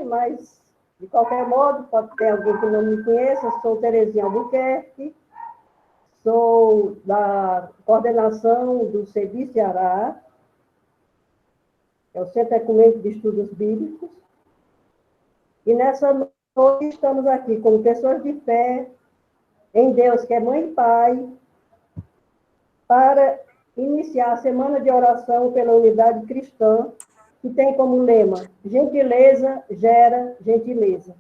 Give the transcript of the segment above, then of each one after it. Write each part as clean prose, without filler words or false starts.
mas, de qualquer modo, pode ter alguém que não me conheça, sou Terezinha Albuquerque, sou da coordenação do CEBI Ceará, é o Centro Ecumênico de Estudos Bíblicos, e nessa noite estamos aqui como pessoas de fé em Deus, que é mãe e pai, para iniciar a semana de oração pela unidade cristã, que tem como lema: gentileza gera gentileza.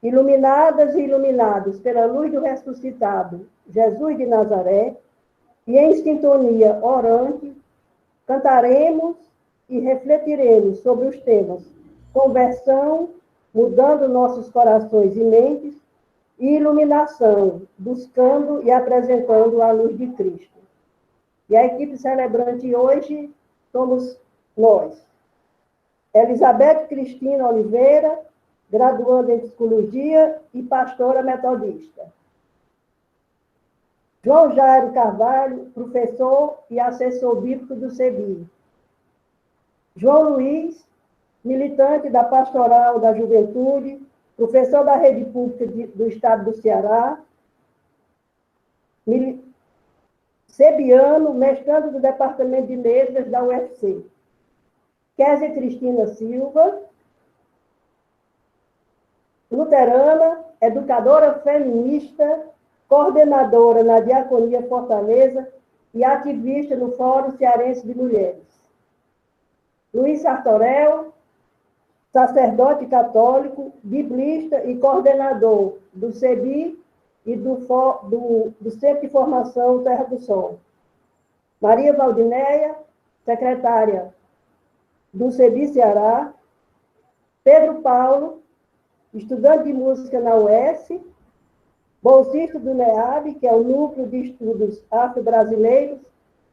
Iluminadas e iluminados pela luz do ressuscitado Jesus de Nazaré, e em sintonia orante, cantaremos e refletiremos sobre os temas conversão, mudando nossos corações e mentes, e iluminação, buscando e apresentando a luz de Cristo. E a equipe celebrante hoje somos nós. Elizabeth Cristina Oliveira, graduanda em Psicologia e pastora metodista. João Jairo Carvalho, professor e assessor bíblico do CEBI. João Luiz, militante da Pastoral da Juventude, professor da Rede Pública do Estado do Ceará, cebiano, mestrando do Departamento de Letras da UFC. Kézia Cristina Silva, luterana, educadora feminista, coordenadora na Diaconia Fortaleza e ativista no Fórum Cearense de Mulheres. Luiz Sartorel, sacerdote católico, biblista e coordenador do CEBI e do Centro de Formação Terra do Sol. Maria Valdinéia, secretária do CEBI Ceará. Pedro Paulo, estudante de música na UES, bolsista do NEAB, que é o Núcleo de Estudos Afro-Brasileiros,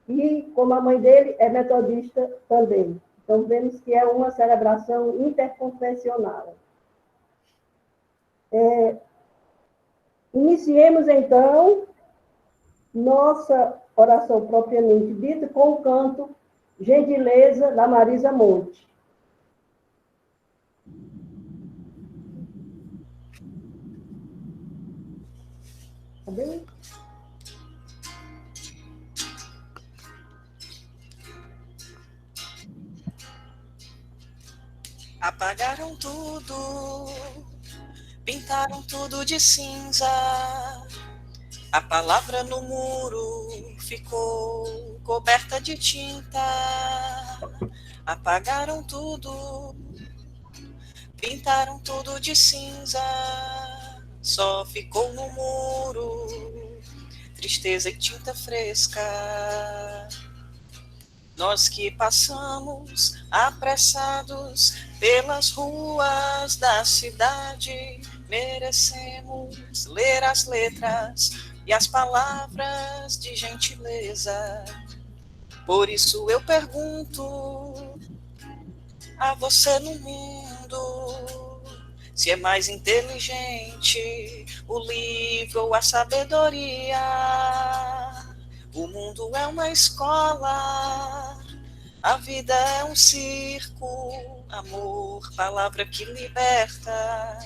e, como a mãe dele, é metodista também. Então, vemos que é uma celebração interconfessional. Iniciemos, então, nossa oração propriamente dita com o canto Gentileza, da Marisa Monte. Tá bem? Apagaram tudo, pintaram tudo de cinza. A palavra no muro ficou coberta de tinta. Apagaram tudo, pintaram tudo de cinza. Só ficou no muro tristeza e tinta fresca. Nós que passamos apressados pelas ruas da cidade, merecemos ler as letras e as palavras de gentileza. Por isso eu pergunto a você no mundo, se é mais inteligente o livro ou a sabedoria. O mundo é uma escola, a vida é um circo, amor, palavra que liberta,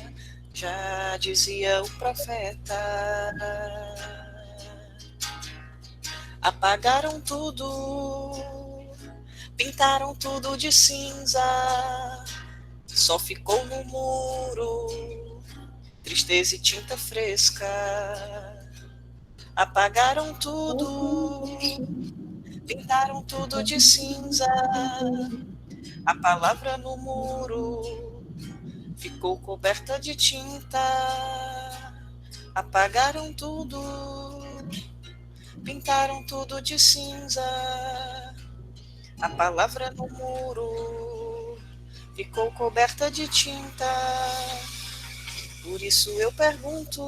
já dizia o profeta. Apagaram tudo, pintaram tudo de cinza, só ficou no muro tristeza e tinta fresca. Apagaram tudo, pintaram tudo de cinza. A palavra no muro ficou coberta de tinta. Apagaram tudo, pintaram tudo de cinza. A palavra no muro ficou coberta de tinta. Por isso eu pergunto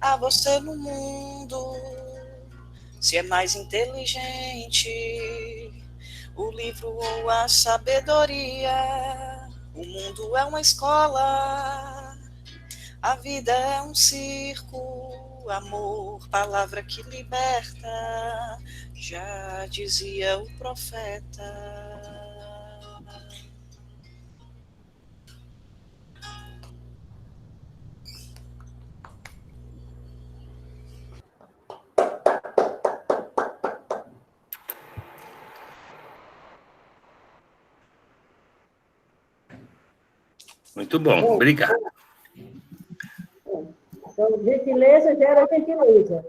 a você no mundo, se é mais inteligente o livro ou a sabedoria. O mundo é uma escola, a vida é um circo, amor, palavra que liberta, já dizia o profeta. Muito bom, obrigado. Então, gentileza gera gentileza.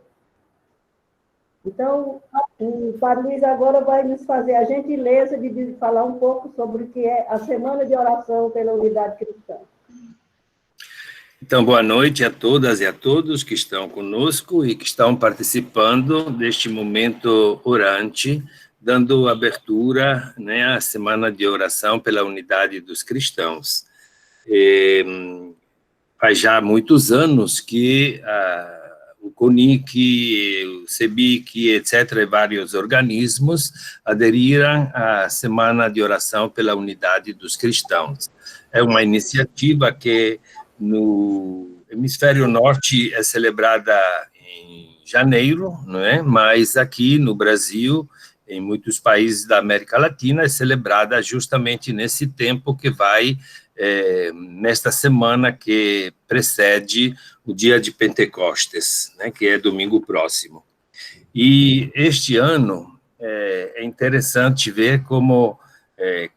Então, o Padre Luiz agora vai nos fazer a gentileza de falar um pouco sobre o que é a Semana de Oração pela Unidade Cristã. Então, boa noite a todas e a todos que estão conosco e que estão participando deste momento orante, dando abertura, né, à Semana de Oração pela Unidade dos Cristãos. Faz já muitos anos que o CONIC, o CEBIC, etc., e vários organismos aderiram à Semana de Oração pela Unidade dos Cristãos. É uma iniciativa que no Hemisfério Norte é celebrada em janeiro, não é? Mas aqui no Brasil, em muitos países da América Latina, é celebrada justamente nesse tempo que vai, nesta semana que precede o dia de Pentecostes, né, que é domingo próximo. E este ano é interessante ver como,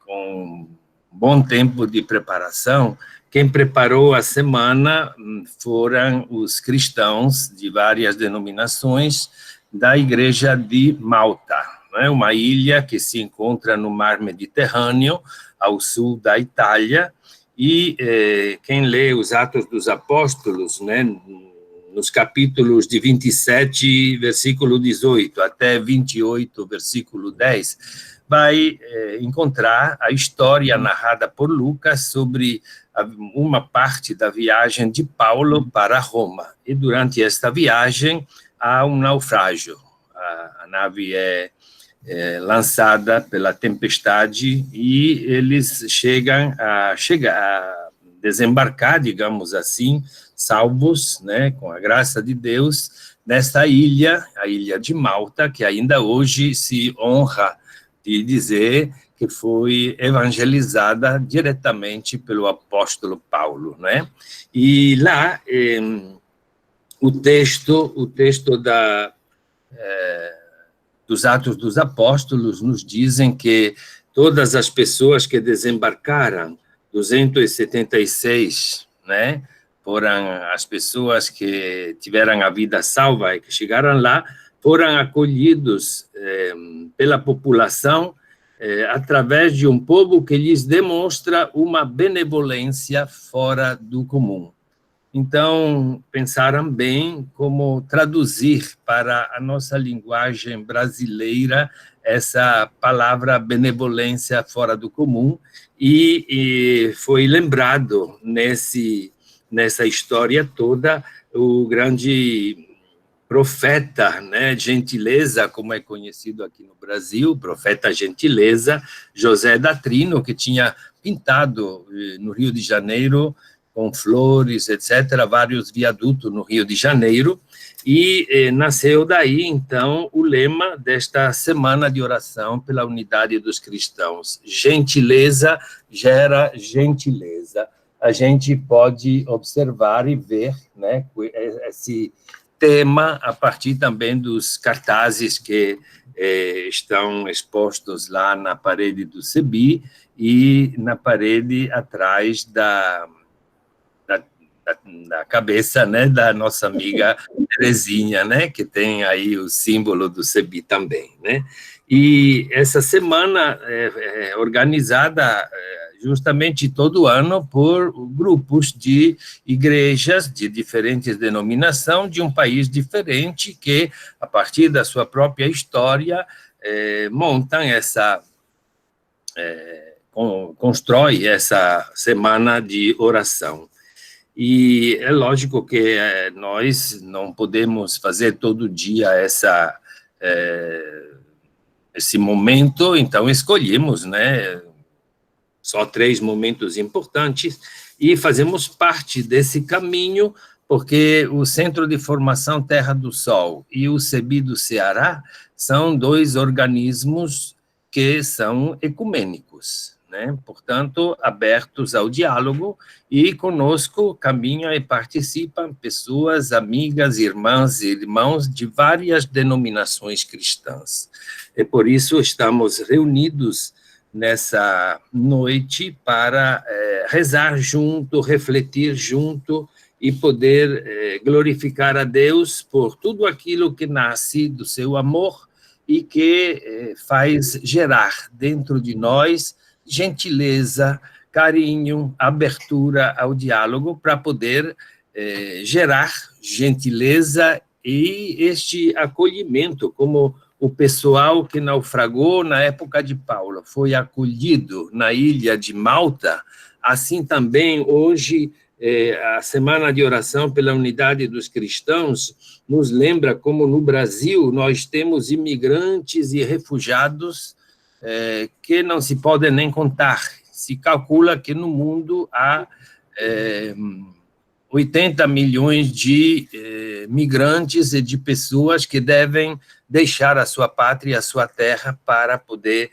com um bom tempo de preparação, quem preparou a semana foram os cristãos de várias denominações da Igreja de Malta, né, uma ilha que se encontra no mar Mediterrâneo, ao sul da Itália, e quem lê os Atos dos Apóstolos, né, nos capítulos de 27, versículo 18, até 28, versículo 10, vai encontrar a história narrada por Lucas sobre uma parte da viagem de Paulo para Roma. E durante esta viagem há um naufrágio. A nave é lançada pela tempestade e eles chegam a desembarcar, digamos assim, salvos, né, com a graça de Deus, nesta ilha, a ilha de Malta, que ainda hoje se honra de dizer que foi evangelizada diretamente pelo apóstolo Paulo, né? E lá o texto dos Atos dos Apóstolos nos dizem que todas as pessoas que desembarcaram, 276, né, foram as pessoas que tiveram a vida salva e que chegaram lá, foram acolhidos pela população através de um povo que lhes demonstra uma benevolência fora do comum. Então, pensaram bem como traduzir para a nossa linguagem brasileira essa palavra benevolência fora do comum, e foi lembrado nessa história toda o grande profeta, né, Gentileza, como é conhecido aqui no Brasil, profeta Gentileza, José da Trino, que tinha pintado no Rio de Janeiro, com flores, etc., vários viadutos no Rio de Janeiro, e nasceu daí, então, o lema desta Semana de Oração pela Unidade dos Cristãos. Gentileza gera gentileza. A gente pode observar e ver, né, esse tema a partir também dos cartazes que estão expostos lá na parede do CEBI e na parede atrás da cabeça, né, da nossa amiga Terezinha, né, que tem aí o símbolo do CEBI também, né. E essa semana é organizada justamente todo ano por grupos de igrejas de diferentes denominações de um país diferente que, a partir da sua própria história, montam constrói essa semana de oração. E é lógico que nós não podemos fazer todo dia esse momento, então escolhemos, né, só 3 momentos importantes e fazemos parte desse caminho, porque o Centro de Formação Terra do Sol e o CEBI do Ceará são 2 organismos que são ecumênicos, né? Portanto, abertos ao diálogo, e conosco caminham e participam pessoas, amigas, irmãs e irmãos de várias denominações cristãs. E por isso estamos reunidos nessa noite para rezar junto, refletir junto e poder glorificar a Deus por tudo aquilo que nasce do seu amor e que faz gerar dentro de nós gentileza, carinho, abertura ao diálogo para poder gerar gentileza e este acolhimento, como o pessoal que naufragou na época de Paulo foi acolhido na ilha de Malta, assim também hoje a Semana de Oração pela Unidade dos Cristãos nos lembra como no Brasil nós temos imigrantes e refugiados que não se podem nem contar. Se calcula que no mundo há 80 milhões de migrantes e de pessoas que devem deixar a sua pátria, a sua terra, para poder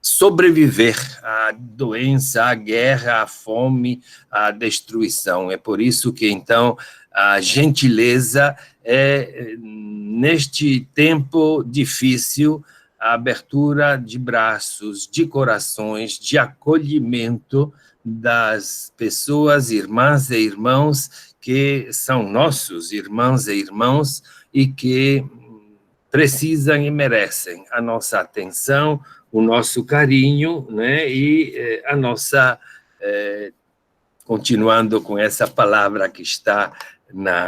sobreviver à doença, à guerra, à fome, à destruição. É por isso que, então, a gentileza é, neste tempo difícil, a abertura de braços, de corações, de acolhimento das pessoas, irmãs e irmãos, que são nossos irmãos e irmãos e que precisam e merecem a nossa atenção, o nosso carinho, né, e a nossa, continuando com essa palavra que está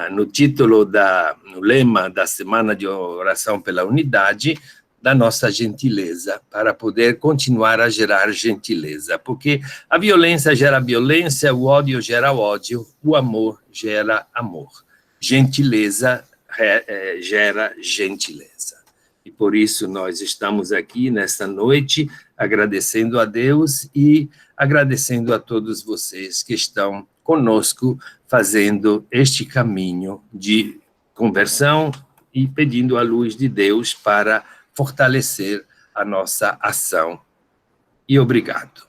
no título, no lema da Semana de Oração pela Unidade, da nossa gentileza, para poder continuar a gerar gentileza, porque a violência gera violência, o ódio gera ódio, o amor gera amor. Gentileza gera gentileza. E por isso nós estamos aqui nesta noite agradecendo a Deus e agradecendo a todos vocês que estão conosco fazendo este caminho de conversão e pedindo a luz de Deus para fortalecer a nossa ação. E obrigado.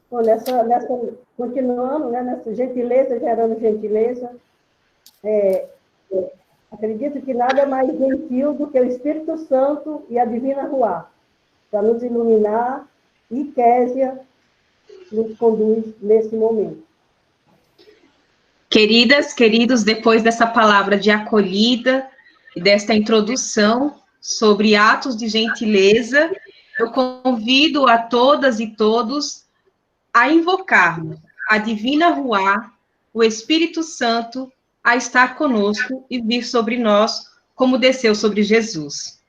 Bom, continuando, né, nessa gentileza, gerando gentileza, acredito que nada é mais gentil do que o Espírito Santo e a Divina Ruá, para nos iluminar, e Késia nos conduz nesse momento. Queridas, queridos, depois dessa palavra de acolhida e desta introdução sobre atos de gentileza, eu convido a todas e todos a invocarmos a Divina Ruá, o Espírito Santo, a estar conosco e vir sobre nós, como desceu sobre Jesus.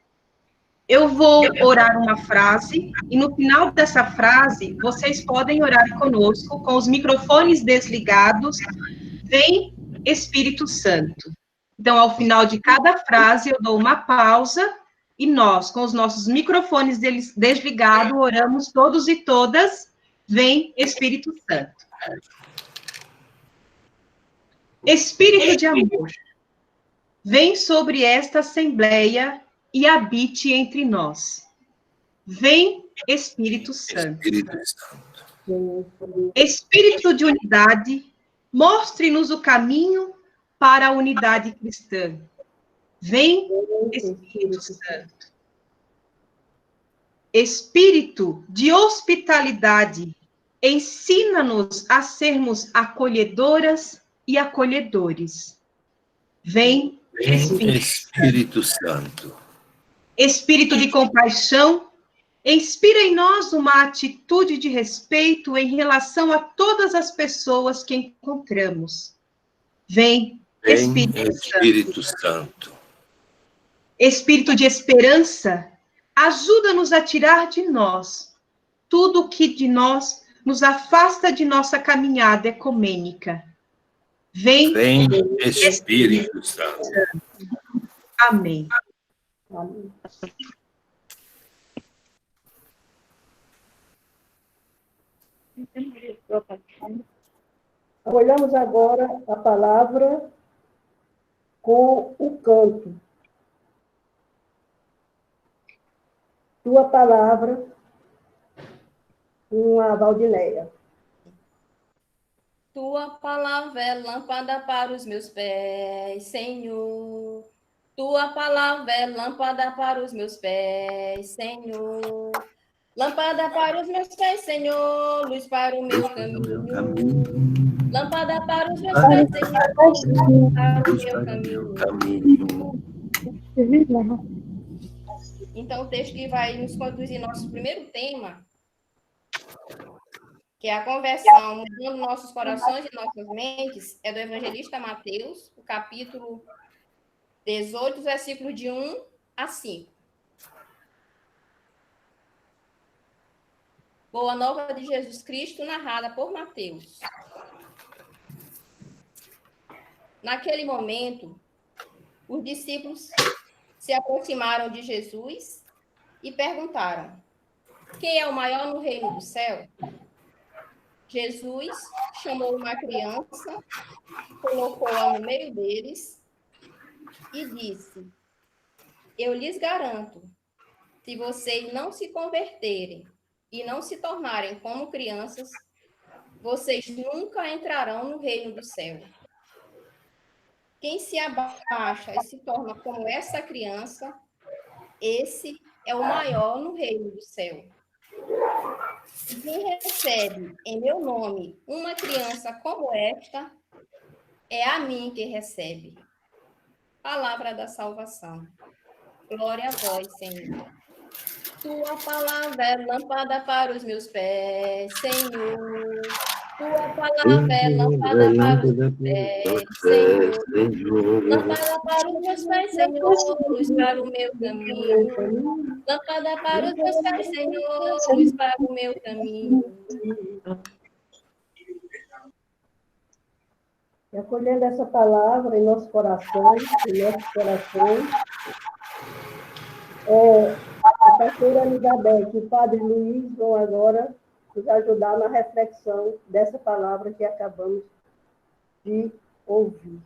Eu vou orar uma frase, e no final dessa frase, vocês podem orar conosco, com os microfones desligados. Vem, Espírito Santo. Então, ao final de cada frase, eu dou uma pausa, e nós, com os nossos microfones desligados, oramos todos e todas, vem, Espírito Santo. Espírito de amor, vem sobre esta assembleia e habite entre nós. Vem, Espírito Santo. Espírito de unidade, mostre-nos o caminho para a unidade cristã. Vem, Espírito Santo. Espírito de hospitalidade, ensina-nos a sermos acolhedoras e acolhedores. Vem, Espírito Santo. Espírito de compaixão, inspira em nós uma atitude de respeito em relação a todas as pessoas que encontramos. Vem, Espírito Santo. Espírito de esperança, ajuda-nos a tirar de nós tudo o que de nós nos afasta de nossa caminhada ecumênica. Vem, Espírito Santo. Amém. Amém. Olhamos agora a palavra com o canto. Tua palavra, com a Valdineia. Tua palavra é lâmpada para os meus pés, Senhor, Tua palavra é lâmpada para os meus pés, Senhor. Lâmpada para os meus pés, Senhor, luz para o meu caminho. Lâmpada para os meus pés, Senhor, luz para o meu caminho. Então, o texto que vai nos conduzir nosso primeiro tema, que é a conversão, mudando nossos corações e nossas mentes, é do evangelista Mateus, o capítulo 18, versículo de 1 a 5. Boa Nova de Jesus Cristo, narrada por Mateus. Naquele momento, os discípulos se aproximaram de Jesus e perguntaram: quem é o maior no reino do céu? Jesus chamou uma criança, colocou-a no meio deles e disse: eu lhes garanto, se vocês não se converterem e não se tornarem como crianças, vocês nunca entrarão no reino do céu. Quem se abaixa e se torna como essa criança, esse é o maior no reino do céu. E quem recebe em meu nome uma criança como esta, é a mim que recebe. Palavra da salvação. Glória a vós, Senhor. Tua palavra é lâmpada para os meus pés, Senhor. Tua palavra é lâmpada para os meus pés, Senhor. Lâmpada para os meus pés, Senhor, luz para o meu caminho. Lâmpada para os meus pés, Senhor, luz para o meu caminho. E acolhendo essa palavra em nossos corações, a pastora Elizabeth e o padre Luiz vão agora nos ajudar na reflexão dessa palavra que acabamos de ouvir.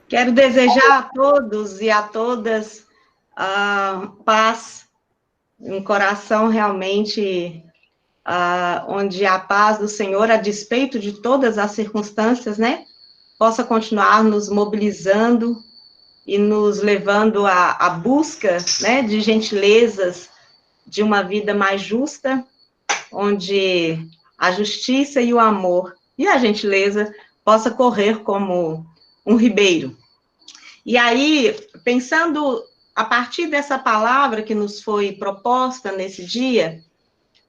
Quero desejar a todos e a todas paz, um coração realmente onde a paz do Senhor, a despeito de todas as circunstâncias, né, possa continuar nos mobilizando e nos levando à busca, né, de gentilezas, de uma vida mais justa, onde a justiça e o amor e a gentileza possa correr como um ribeiro. E aí, pensando a partir dessa palavra que nos foi proposta nesse dia,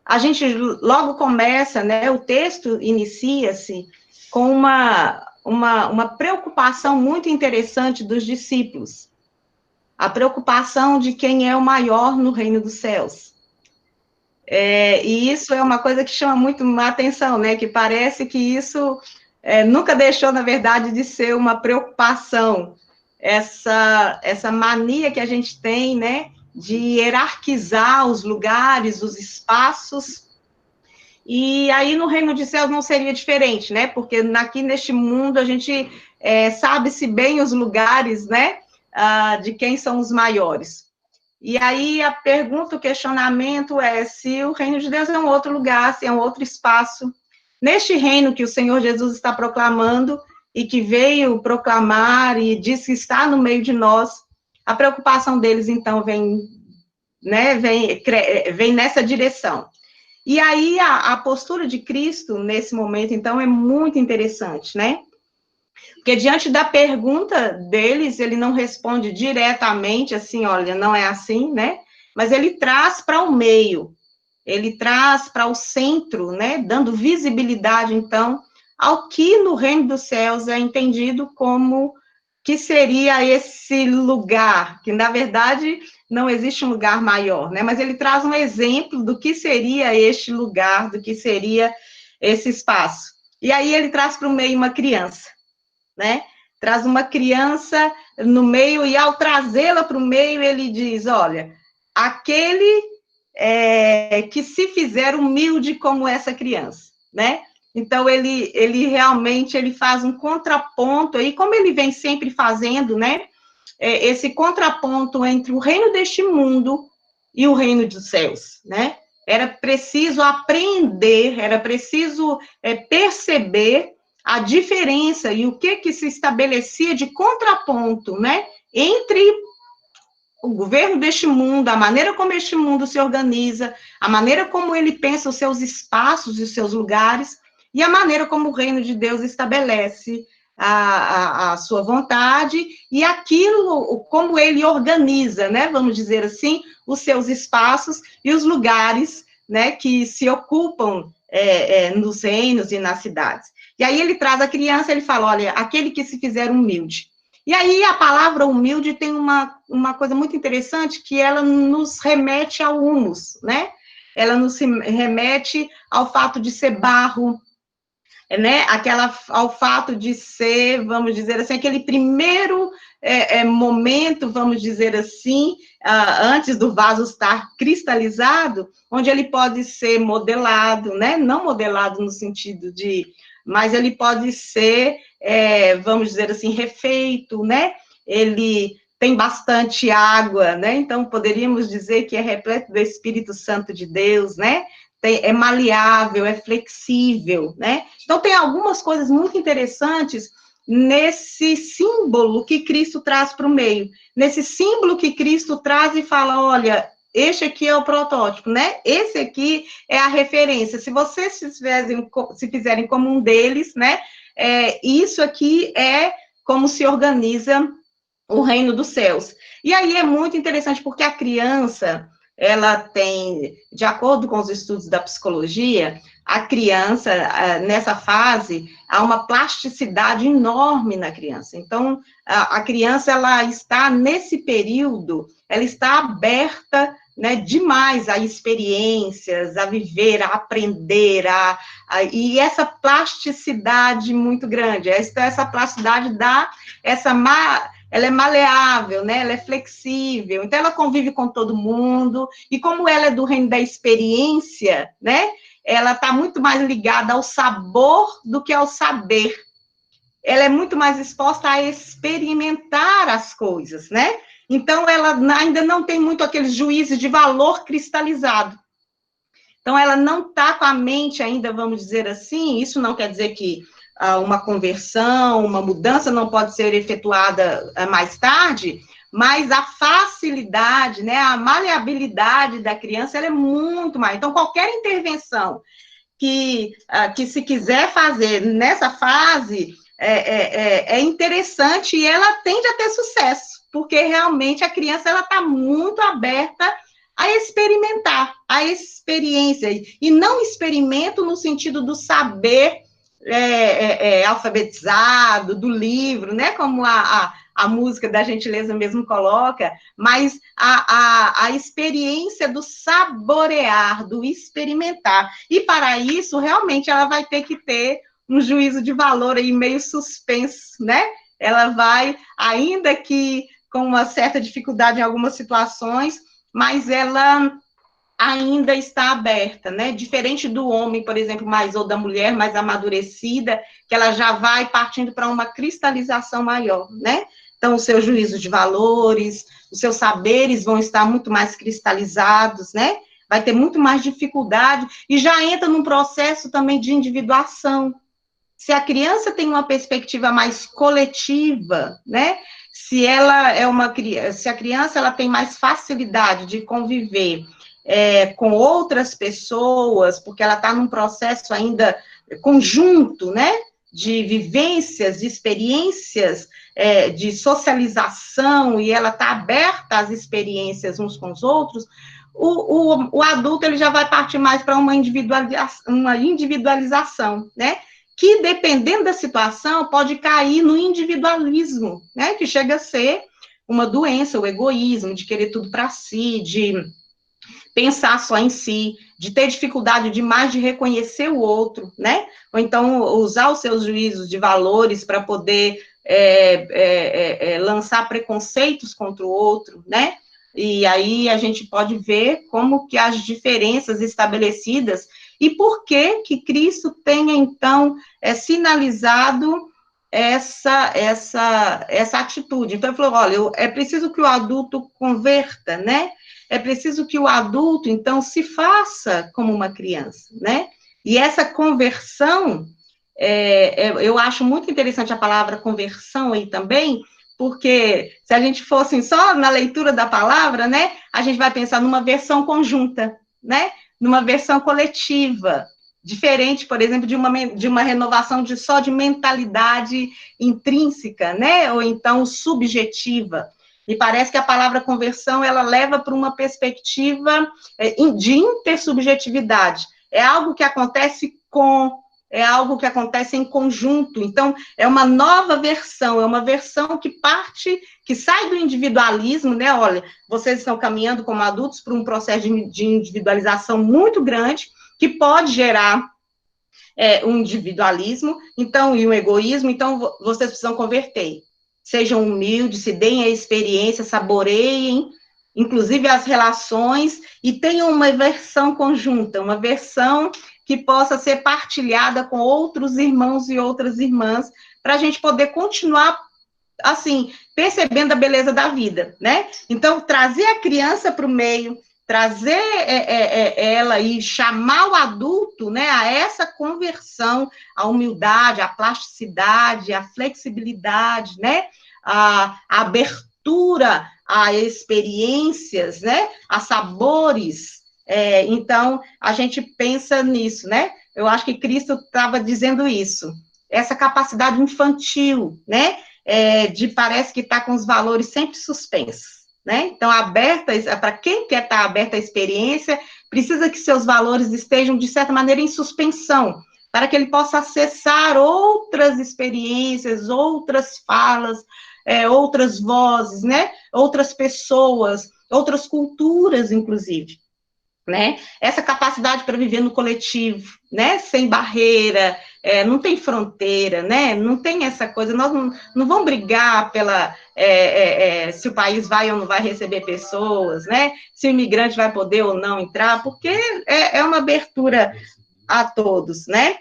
a gente logo começa, né, o texto inicia-se com uma preocupação muito interessante dos discípulos, a preocupação de quem é o maior no reino dos céus. E isso é uma coisa que chama muito a atenção, né, que parece que isso nunca deixou, na verdade, de ser uma preocupação, essa mania que a gente tem, né, de hierarquizar os lugares, os espaços, e aí no reino dos céus não seria diferente, né, porque aqui neste mundo a gente sabe-se bem os lugares, né, de quem são os maiores. E aí a pergunta, o questionamento é se o reino de Deus é um outro lugar, se é um outro espaço. Neste reino que o Senhor Jesus está proclamando e que veio proclamar e diz que está no meio de nós, a preocupação deles, então, vem nessa direção. E aí a postura de Cristo, nesse momento, então, é muito interessante, né? Porque diante da pergunta deles, ele não responde diretamente assim, olha, não é assim, né? Mas ele traz para o meio, ele traz para o centro, né? Dando visibilidade, então, ao que no reino dos céus é entendido como que seria esse lugar, que na verdade não existe um lugar maior, né? Mas ele traz um exemplo do que seria este lugar, do que seria esse espaço. E aí ele traz para o meio uma criança, né? Traz uma criança no meio, e ao trazê-la para o meio, ele diz, olha, aquele que se fizer humilde como essa criança, né? Então, ele realmente, ele faz um contraponto aí, como ele vem sempre fazendo, né? esse contraponto entre o reino deste mundo e o reino dos céus, né? Era preciso aprender, era preciso perceber a diferença e o que se estabelecia de contraponto, né? Entre o governo deste mundo, a maneira como este mundo se organiza, a maneira como ele pensa os seus espaços e os seus lugares, e a maneira como o reino de Deus estabelece a sua vontade, e aquilo, como ele organiza, né, vamos dizer assim, os seus espaços e os lugares, né, que se ocupam nos reinos e nas cidades. E aí ele traz a criança, ele fala, olha, aquele que se fizer humilde. E aí a palavra humilde tem uma coisa muito interessante, que ela nos remete ao humus, né? Ela nos remete ao fato de ser barro, né? Ao fato de ser, vamos dizer assim, aquele primeiro momento, vamos dizer assim, antes do vaso estar cristalizado, onde ele pode ser modelado, né? Não modelado no sentido de... mas ele pode ser, vamos dizer assim, refeito, né? Ele tem bastante água, né? Então, poderíamos dizer que é repleto do Espírito Santo de Deus, né? É maleável, é flexível, né? Então, tem algumas coisas muito interessantes nesse símbolo que Cristo traz para o meio, nesse símbolo que Cristo traz e fala, olha, este aqui é o protótipo, né? Esse aqui é a referência. Se vocês se fizerem como um deles, né? Isso aqui é como se organiza o reino dos céus. E aí é muito interessante, porque a criança, ela tem, de acordo com os estudos da psicologia, a criança, nessa fase, há uma plasticidade enorme na criança. Então, a criança, ela está, nesse período, ela está aberta, né, demais a experiências, a viver, a aprender, e essa plasticidade muito grande, essa plasticidade dá ela é maleável, né? Ela é flexível, então ela convive com todo mundo, e como ela é do reino da experiência, né? Ela está muito mais ligada ao sabor do que ao saber. Ela é muito mais exposta a experimentar as coisas, né? Então, ela ainda não tem muito aqueles juízos de valor cristalizado. Então, ela não está com a mente ainda, vamos dizer assim, isso não quer dizer que uma conversão, uma mudança não pode ser efetuada mais tarde, mas a facilidade, né, a maleabilidade da criança, ela é muito mais. Então, qualquer intervenção que se quiser fazer nessa fase é interessante e ela tende a ter sucesso, porque realmente a criança ela está muito aberta a experimentar, a experiência, e não experimento no sentido do saber alfabetizado, do livro, né, como a música da gentileza mesmo coloca, mas a experiência do saborear, do experimentar, e para isso, realmente, ela vai ter que ter um juízo de valor aí meio suspenso, né, ela vai, ainda que com uma certa dificuldade em algumas situações, mas ela ainda está aberta, né? Diferente do homem, por exemplo, ou da mulher mais amadurecida, que ela já vai partindo para uma cristalização maior, né? Então, o seu juízo de valores, os seus saberes vão estar muito mais cristalizados, né? Vai ter muito mais dificuldade, e já entra num processo também de individuação. Se a criança tem uma perspectiva mais coletiva, né? Se a criança ela tem mais facilidade de conviver com outras pessoas, porque ela está num processo ainda conjunto, né, de vivências, de experiências, de socialização, e ela está aberta às experiências uns com os outros, o adulto ele já vai partir mais para uma individualização, né, que, dependendo da situação, pode cair no individualismo, né, que chega a ser uma doença, o egoísmo, de querer tudo para si, de pensar só em si, de ter dificuldade demais de reconhecer o outro, né? Ou então usar os seus juízos de valores para poder lançar preconceitos contra o outro, né? E aí a gente pode ver como que as diferenças estabelecidas e por que Cristo tenha, então, sinalizado essa atitude. Então, ele falou, olha, é preciso que o adulto converta, né? É preciso que o adulto, então, se faça como uma criança, né? E essa conversão, eu acho muito interessante a palavra conversão aí também, porque se a gente fosse só na leitura da palavra, né? A gente vai pensar numa versão conjunta, né? Numa versão coletiva, diferente, por exemplo, de uma renovação só de mentalidade intrínseca, né? Ou então subjetiva. Me parece que a palavra conversão, ela leva para uma perspectiva de intersubjetividade. É algo que acontece é algo que acontece em conjunto. Então, é uma nova versão, é uma versão que sai do individualismo, né? Olha, vocês estão caminhando como adultos para um processo de individualização muito grande, que pode gerar um individualismo, então, e um egoísmo, então, vocês precisam converter. Sejam humildes, se deem a experiência, saboreiem, inclusive as relações, e tenham uma versão conjunta, uma versão que possa ser partilhada com outros irmãos e outras irmãs, para a gente poder continuar, assim, percebendo a beleza da vida, né? Então, trazer a criança para o meio, trazer ela e chamar o adulto, né, a essa conversão, a humildade, a plasticidade, a flexibilidade, né, a abertura a experiências, né, a sabores. Então, a gente pensa nisso, né? Eu acho que Cristo estava dizendo isso. Essa capacidade infantil, né, parece que está com os valores sempre suspensos. Né? Então, para quem quer estar aberto à experiência, precisa que seus valores estejam, de certa maneira, em suspensão, para que ele possa acessar outras experiências, outras falas, outras vozes, né? Outras pessoas, outras culturas, inclusive. Né? Essa capacidade para viver no coletivo, né? Sem barreira, não tem fronteira, né? Não tem essa coisa, nós não vamos brigar se o país vai ou não vai receber pessoas, né? Se o imigrante vai poder ou não entrar, porque é uma abertura a todos, né?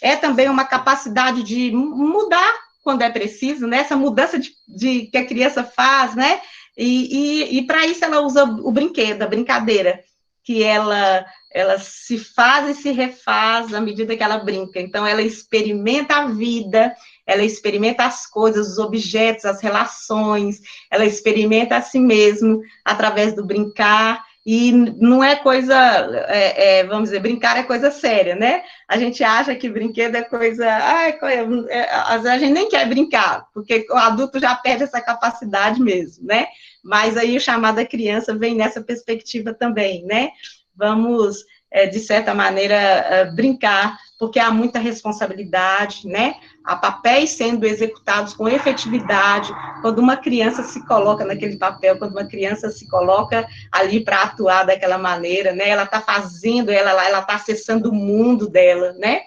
É também uma capacidade de mudar quando é preciso, né? Essa mudança que a criança faz, né? E para isso ela usa o brinquedo, a brincadeira, que ela se faz e se refaz à medida que ela brinca. Então, ela experimenta a vida, ela experimenta as coisas, os objetos, as relações, ela experimenta a si mesmo através do brincar, e não é coisa, vamos dizer, brincar é coisa séria, né? A gente acha que brinquedo é coisa... às vezes a gente nem quer brincar, porque o adulto já perde essa capacidade mesmo, né? Mas aí o chamado da criança vem nessa perspectiva também, né? Vamos, de certa maneira, brincar, porque há muita responsabilidade, né? Há papéis sendo executados com efetividade, quando uma criança se coloca naquele papel, quando uma criança se coloca ali para atuar daquela maneira, né? Ela está fazendo, ela está acessando o mundo dela, né?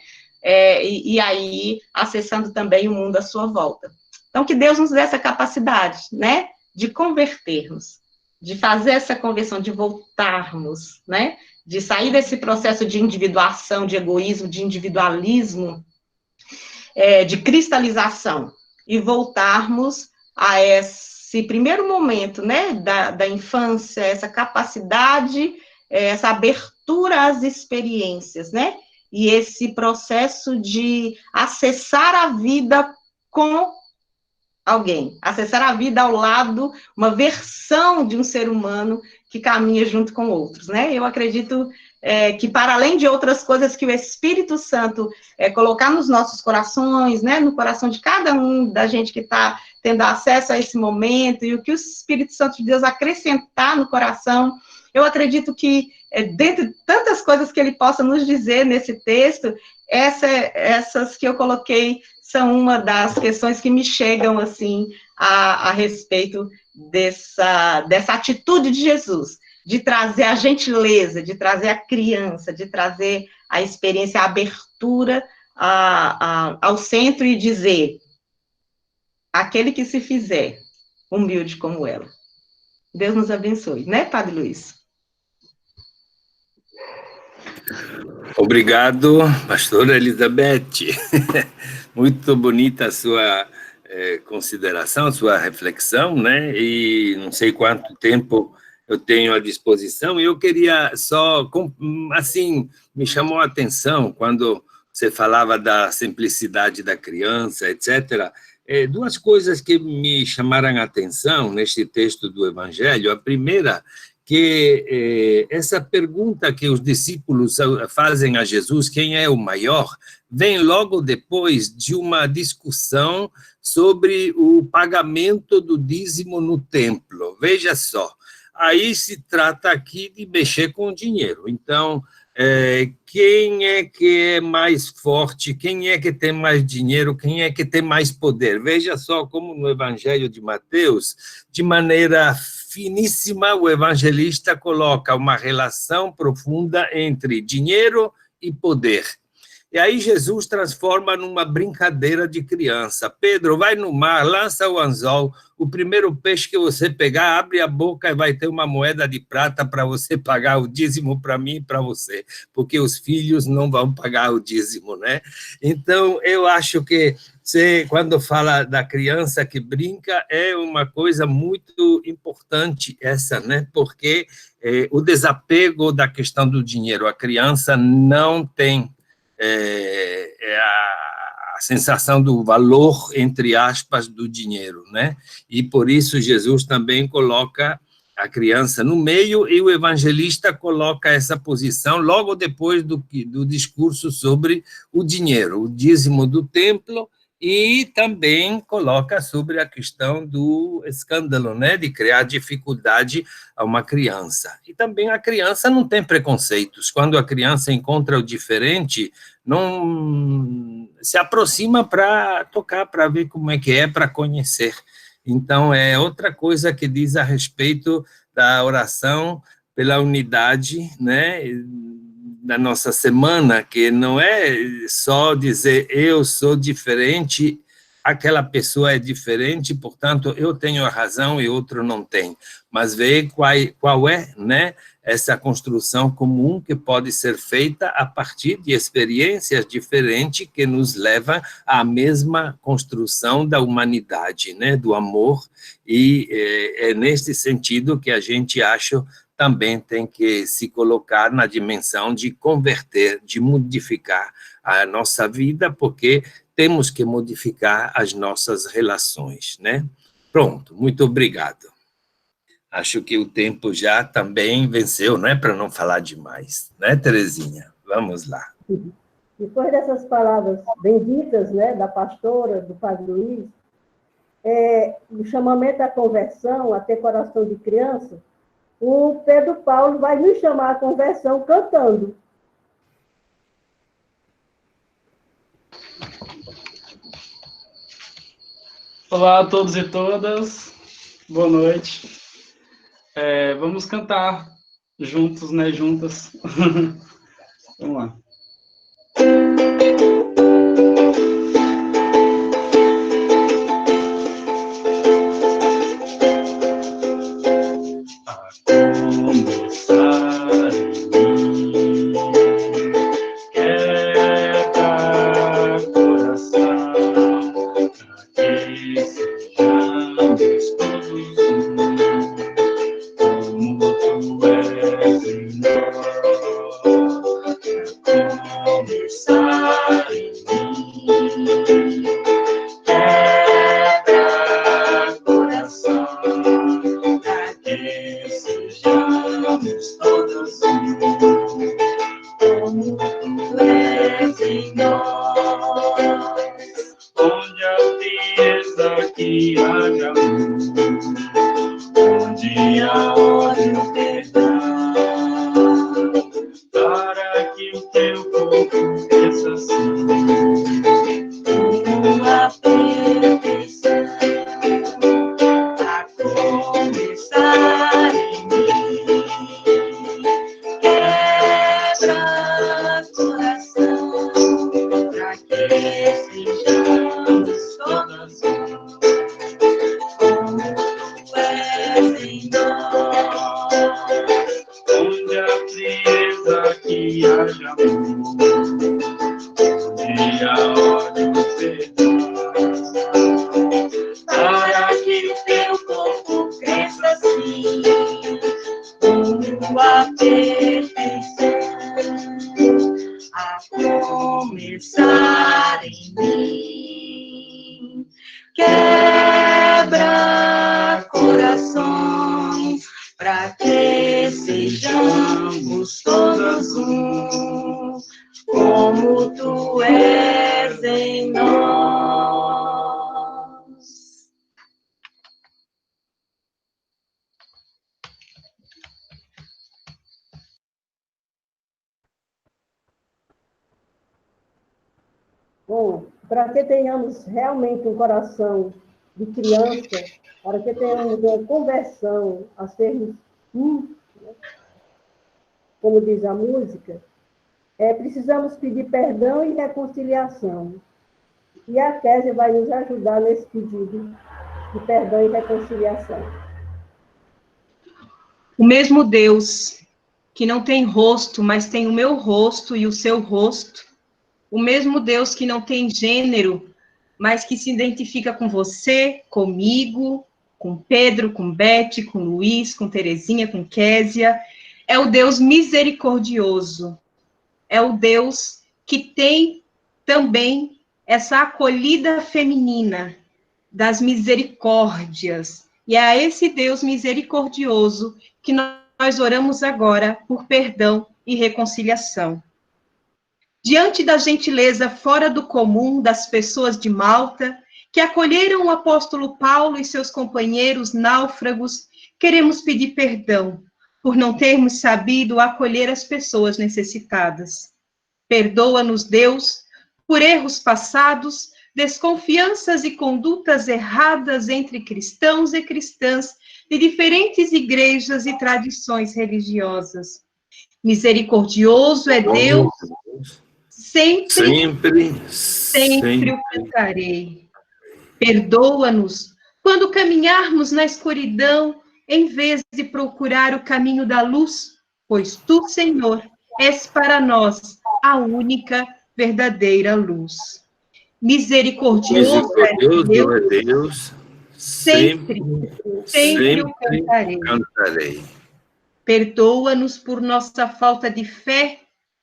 E aí, acessando também o mundo à sua volta. Então, que Deus nos dê essa capacidade, né? De convertermos, de fazer essa conversão, de voltarmos, né? De sair desse processo de individuação, de egoísmo, de individualismo, de cristalização, e voltarmos a esse primeiro momento, né, da infância, essa capacidade, essa abertura às experiências, né, e esse processo de acessar a vida com alguém, acessar a vida ao lado, uma versão de um ser humano que caminha junto com outros, né, eu acredito que para além de outras coisas que o Espírito Santo colocar nos nossos corações, né, no coração de cada um da gente que está tendo acesso a esse momento, e o que o Espírito Santo de Deus acrescentar no coração, eu acredito que, dentre tantas coisas que ele possa nos dizer nesse texto, essas que eu coloquei são uma das questões que me chegam, assim, a respeito dessa atitude de Jesus, de trazer a gentileza, de trazer a criança, de trazer a experiência, a abertura ao centro e dizer, aquele que se fizer humilde como ela. Deus nos abençoe, né, Padre Luiz? Obrigado, pastora Elizabeth. Muito bonita a sua consideração, sua reflexão, né? E não sei quanto tempo eu tenho à disposição. Eu queria só, assim, me chamou a atenção quando você falava da simplicidade da criança, etc. Duas coisas que me chamaram a atenção neste texto do Evangelho. A primeira, que essa pergunta que os discípulos fazem a Jesus, quem é o maior, vem logo depois de uma discussão sobre o pagamento do dízimo no templo. Veja só, aí se trata aqui de mexer com o dinheiro. Então, quem é que é mais forte, quem é que tem mais dinheiro, quem é que tem mais poder? Veja só como no Evangelho de Mateus, de maneira finíssima, o evangelista coloca uma relação profunda entre dinheiro e poder. E aí Jesus transforma numa brincadeira de criança. Pedro, vai no mar, lança o anzol, o primeiro peixe que você pegar, abre a boca e vai ter uma moeda de prata para você pagar o dízimo para mim e para você, porque os filhos não vão pagar o dízimo, né? Então, eu acho que quando fala da criança que brinca, é uma coisa muito importante essa, né? Porque o desapego da questão do dinheiro, a criança não tem a sensação do valor, entre aspas, do dinheiro, né? E por isso Jesus também coloca a criança no meio e o evangelista coloca essa posição logo depois do discurso sobre o dinheiro, o dízimo do templo, e também coloca sobre a questão do escândalo, né, de criar dificuldade a uma criança. E também a criança não tem preconceitos. Quando a criança encontra o diferente, não se aproxima para tocar, para ver como é, para conhecer. Então, é outra coisa que diz a respeito da oração pela unidade, né, da nossa semana, que não é só dizer eu sou diferente, aquela pessoa é diferente, portanto, eu tenho a razão e outro não tem, mas ver qual é, né, essa construção comum que pode ser feita a partir de experiências diferentes que nos levam à mesma construção da humanidade, né, do amor, e é nesse sentido que a gente acha também tem que se colocar na dimensão de converter, de modificar a nossa vida, porque temos que modificar as nossas relações, né? Pronto, muito obrigado. Acho que o tempo já também venceu, né? Para não falar demais, né, Terezinha? Vamos lá. Depois dessas palavras benditas, né, da pastora, do padre Luiz, o chamamento à conversão, a ter coração de criança, o Pedro Paulo vai nos chamar à conversão cantando. Olá a todos e todas, boa noite. Vamos cantar juntos, né, juntas. Vamos lá. Que haja amor, onde a ordem perfeição a começar em mim. Quebra corações para que sejamos todos um, como tu és em nós. Bom, para que tenhamos realmente um coração de criança, para que tenhamos uma conversão a sermos um, né? Como diz a música, precisamos pedir perdão e reconciliação. E a Kézia vai nos ajudar nesse pedido de perdão e reconciliação. O mesmo Deus que não tem rosto, mas tem o meu rosto e o seu rosto. O mesmo Deus que não tem gênero, mas que se identifica com você, comigo, com Pedro, com Beth, com Luiz, com Terezinha, com Kézia. É o Deus misericordioso. É o Deus que tem também essa acolhida feminina das misericórdias. E é a esse Deus misericordioso que nós oramos agora por perdão e reconciliação. Diante da gentileza fora do comum das pessoas de Malta, que acolheram o apóstolo Paulo e seus companheiros náufragos, queremos pedir perdão por não termos sabido acolher as pessoas necessitadas. Perdoa-nos, Deus, por erros passados, desconfianças e condutas erradas entre cristãos e cristãs de diferentes igrejas e tradições religiosas. Misericordioso é Deus, sempre o cantarei. Perdoa-nos quando caminharmos na escuridão, em vez de procurar o caminho da luz, pois tu, Senhor, és para nós a única verdadeira luz. Misericordioso é Deus, sempre o cantarei. Perdoa-nos por nossa falta de fé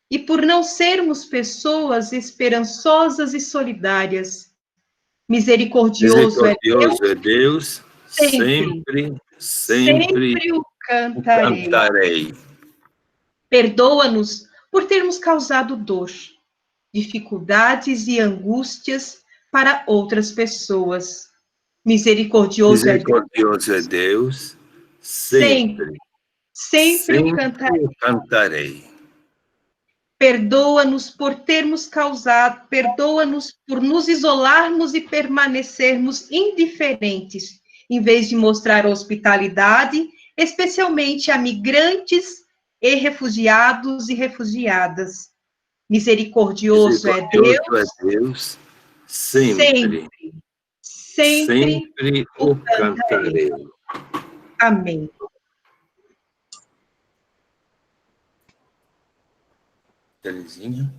e por não sermos pessoas esperançosas e solidárias. Misericordioso é Deus, sempre o cantarei. Perdoa-nos por termos causado dor, dificuldades e angústias para outras pessoas. Misericordioso é Deus, sempre o cantarei. Perdoa-nos por nos isolarmos e permanecermos indiferentes, em vez de mostrar hospitalidade, especialmente a migrantes e refugiados e refugiadas. Misericordioso é Deus, sempre o cantarei. Amém. Terezinha.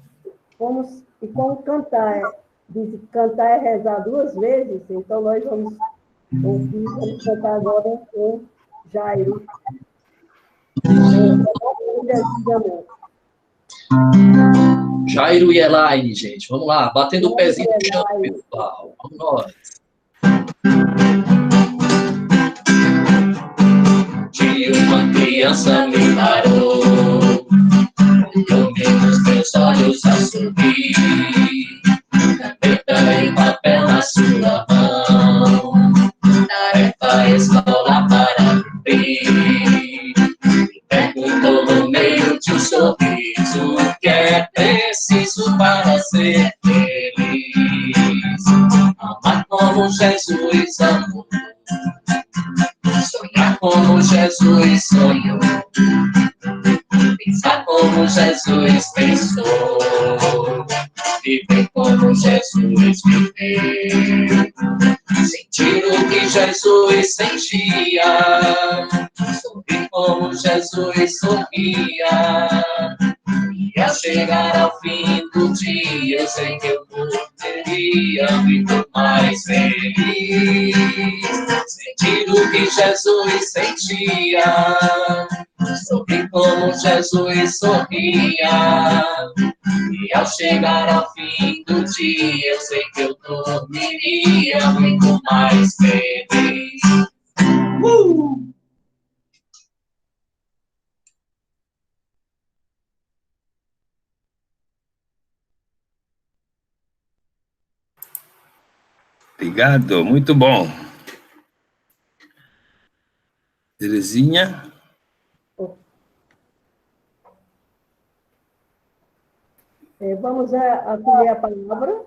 Como cantar, diz que cantar é rezar duas vezes, então nós vamos cantar agora com Jairo. Jairo e Elaine, gente. Vamos lá, batendo o pezinho no chão, pessoal. Vamos nós. De uma criança me parou, olhou-me nos meus olhos a sorrir, caneta em papel na sua mão, tarefa escola para cumprir. Perguntou no meio de um sorriso o que é preciso para ser feliz. Amar como Jesus amou, sonhar como Jesus sonhou, pensar como Jesus pensou, viver como Jesus viveu, sentir o que Jesus sentia, sorrir como Jesus sorria, e ao chegar ao fim do dia eu sei que eu poderia muito mais feliz, sentir o que Jesus sentia, sobre como Jesus sorria. E ao chegar ao fim do dia, eu sei que eu dormiria muito mais feliz. Obrigado, muito bom. Terezinha? Vamos acolher a palavra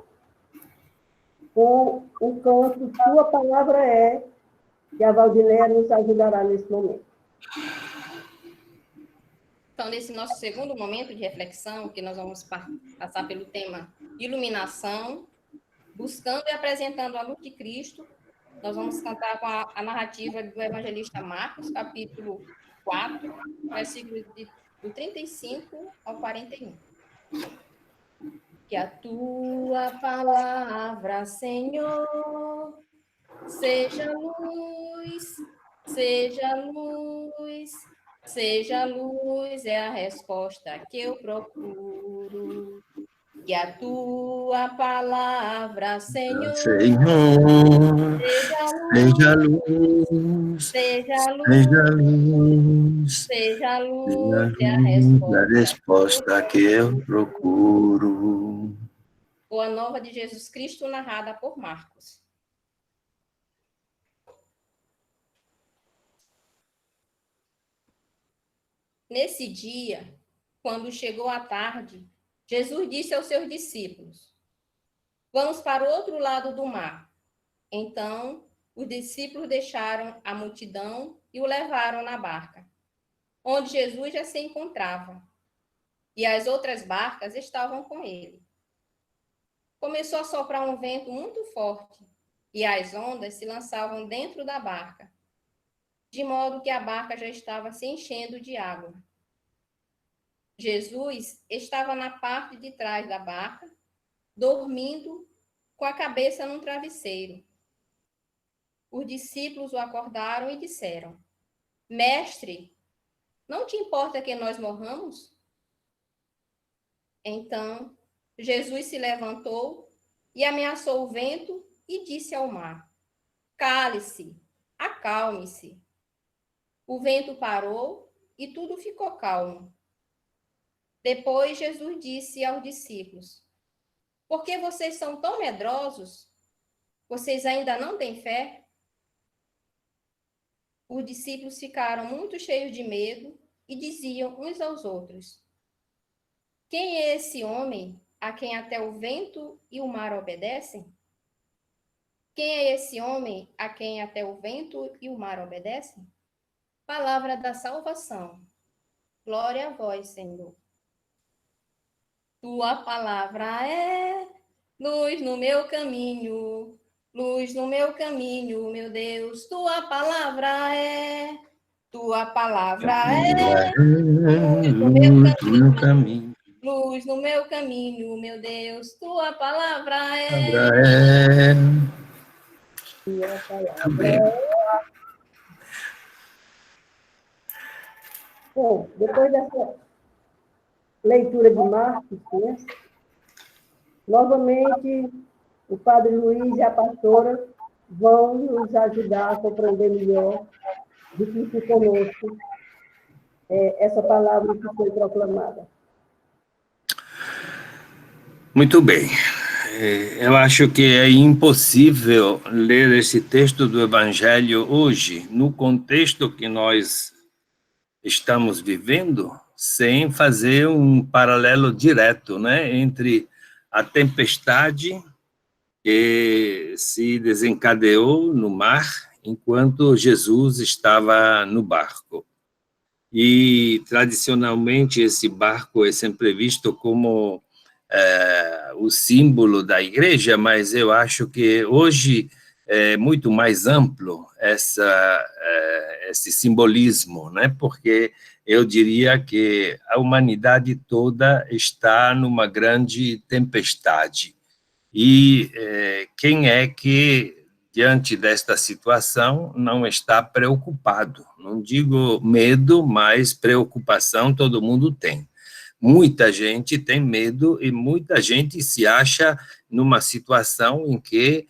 com o canto Tua Palavra É, que a Valdinéia nos ajudará nesse momento. Então, nesse nosso segundo momento de reflexão, que nós vamos passar pelo tema iluminação, buscando e apresentando a luz de Cristo, nós vamos cantar com a narrativa do evangelista Marcos, capítulo 4, versículos do 35 ao 41. Que a Tua palavra, Senhor, seja luz, seja luz, seja luz, é a resposta que eu procuro. Que a Tua palavra, Senhor, Senhor, seja luz, seja luz, seja luz, seja luz, seja é a a resposta. resposta que eu procuro. Boa Nova de Jesus Cristo, narrada por Marcos. Nesse dia, quando chegou a tarde, Jesus disse aos seus discípulos: Vamos para o outro lado do mar. Então, os discípulos deixaram a multidão e o levaram na barca, onde Jesus já se encontrava, e as outras barcas estavam com ele. Começou a soprar um vento muito forte, e as ondas se lançavam dentro da barca, de modo que a barca já estava se enchendo de água. Jesus estava na parte de trás da barca, dormindo com a cabeça num travesseiro. Os discípulos o acordaram e disseram: Mestre, não te importa que nós morramos? Então, Jesus se levantou e ameaçou o vento e disse ao mar: Cale-se, acalme-se. O vento parou e tudo ficou calmo. Depois Jesus disse aos discípulos: Por que vocês são tão medrosos? Vocês ainda não têm fé? Os discípulos ficaram muito cheios de medo e diziam uns aos outros: Quem é esse homem a quem até o vento e o mar obedecem? Quem é esse homem a quem até o vento e o mar obedecem? Palavra da salvação. Glória a vós, Senhor. Tua palavra é luz no meu caminho, luz no meu caminho, meu Deus. Tua palavra é luz no meu caminho, luz no meu caminho, meu Deus. Tua palavra é. Bom, depois dessa leitura de Marcos, né, novamente o Padre Luiz e a pastora vão nos ajudar a compreender melhor do que conosco essa palavra que foi proclamada. Muito bem. Eu acho que é impossível ler esse texto do Evangelho hoje, no contexto que nós estamos vivendo, sem fazer um paralelo direto, né, entre a tempestade que se desencadeou no mar enquanto Jesus estava no barco. E, tradicionalmente, esse barco é sempre visto como o símbolo da igreja, mas eu acho que hoje é muito mais amplo esse simbolismo, né? Porque eu diria que a humanidade toda está numa grande tempestade. E quem é que, de diante desta situação, não está preocupado. Não digo medo, mas preocupação todo mundo tem. Muita gente tem medo e muita gente se acha numa situação em que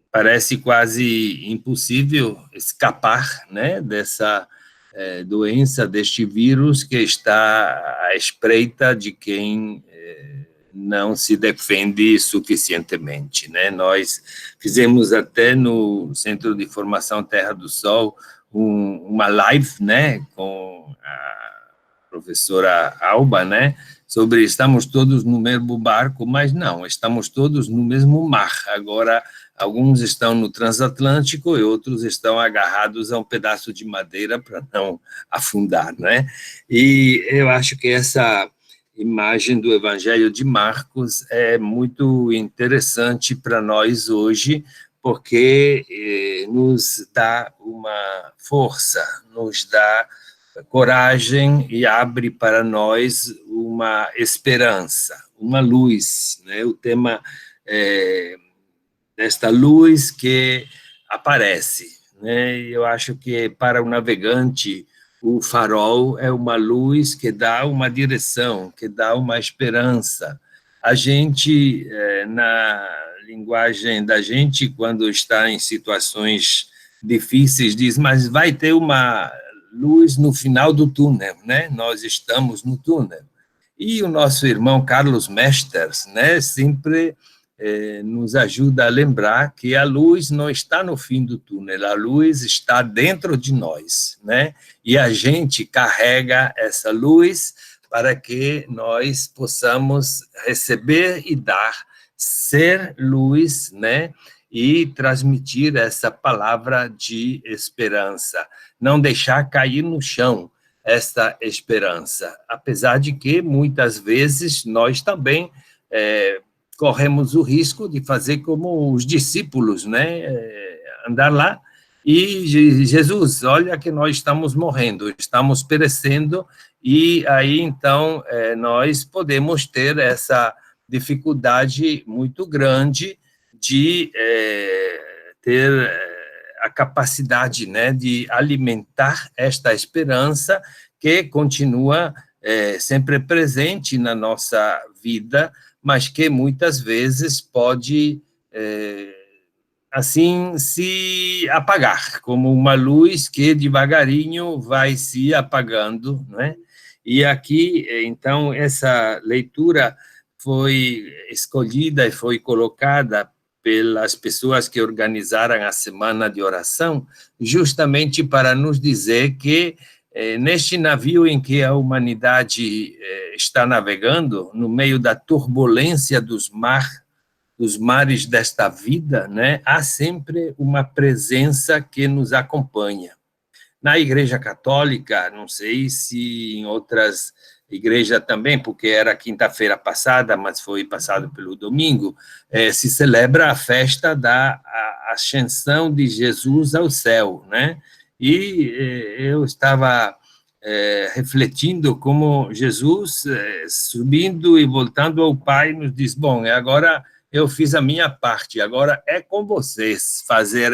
parece quase impossível escapar, né, dessa doença, deste vírus que está à espreita de quem não se defende suficientemente, né? Nós fizemos até no Centro de Formação Terra do Sol uma live, né, com a professora Alba, né, sobre estamos todos no mesmo barco, mas não, estamos todos no mesmo mar. Agora, alguns estão no transatlântico e outros estão agarrados a um pedaço de madeira para não afundar, né? E eu acho que essa imagem do Evangelho de Marcos é muito interessante para nós hoje, porque nos dá uma força, nos dá coragem e abre para nós uma esperança, uma luz, né? O tema desta luz que aparece, né? Eu acho que para o navegante o farol é uma luz que dá uma direção, que dá uma esperança. A gente, na linguagem da gente, quando está em situações difíceis, diz, mas vai ter uma luz no final do túnel, né? Nós estamos no túnel. E o nosso irmão Carlos Mesters, né, sempre nos ajuda a lembrar que a luz não está no fim do túnel, a luz está dentro de nós, né? E a gente carrega essa luz para que nós possamos receber e dar, ser luz, né? E transmitir essa palavra de esperança, não deixar cair no chão essa esperança, apesar de que muitas vezes nós também corremos o risco de fazer como os discípulos, né? Andar lá e Jesus, olha que nós estamos morrendo, estamos perecendo, e aí então nós podemos ter essa dificuldade muito grande de ter a capacidade, né, de alimentar esta esperança que continua sempre presente na nossa vida, mas que muitas vezes pode, assim, se apagar, como uma luz que devagarinho vai se apagando, né? E aqui, então, essa leitura foi escolhida e foi colocada pelas pessoas que organizaram a Semana de Oração, justamente para nos dizer que neste navio em que a humanidade está navegando, no meio da turbulência dos mares desta vida, né, há sempre uma presença que nos acompanha. Na Igreja Católica, não sei se em outras igrejas também, porque era quinta-feira passada, mas foi passado pelo domingo, se celebra a festa da ascensão de Jesus ao céu, né? E eu estava refletindo como Jesus, subindo e voltando ao Pai, nos diz, bom, agora eu fiz a minha parte, agora é com vocês fazer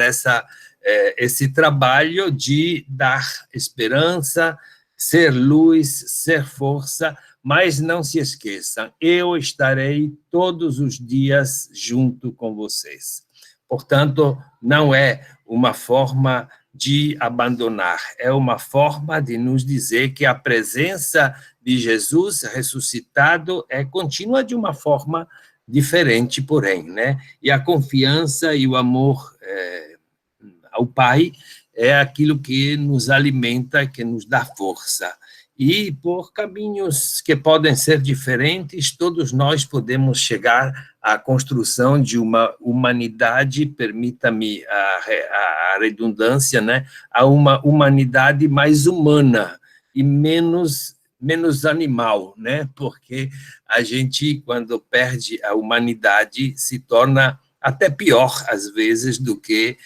esse trabalho de dar esperança, ser luz, ser força, mas não se esqueçam, eu estarei todos os dias junto com vocês. Portanto, não é uma forma de abandonar, é uma forma de nos dizer que a presença de Jesus ressuscitado é contínua de uma forma diferente, porém, né? E a confiança e o amor ao Pai é aquilo que nos alimenta, que nos dá força. E por caminhos que podem ser diferentes, todos nós podemos chegar à construção de uma humanidade, permita-me a redundância, né? A uma humanidade mais humana e menos animal, né? Porque a gente, quando perde a humanidade, se torna até pior, às vezes, do que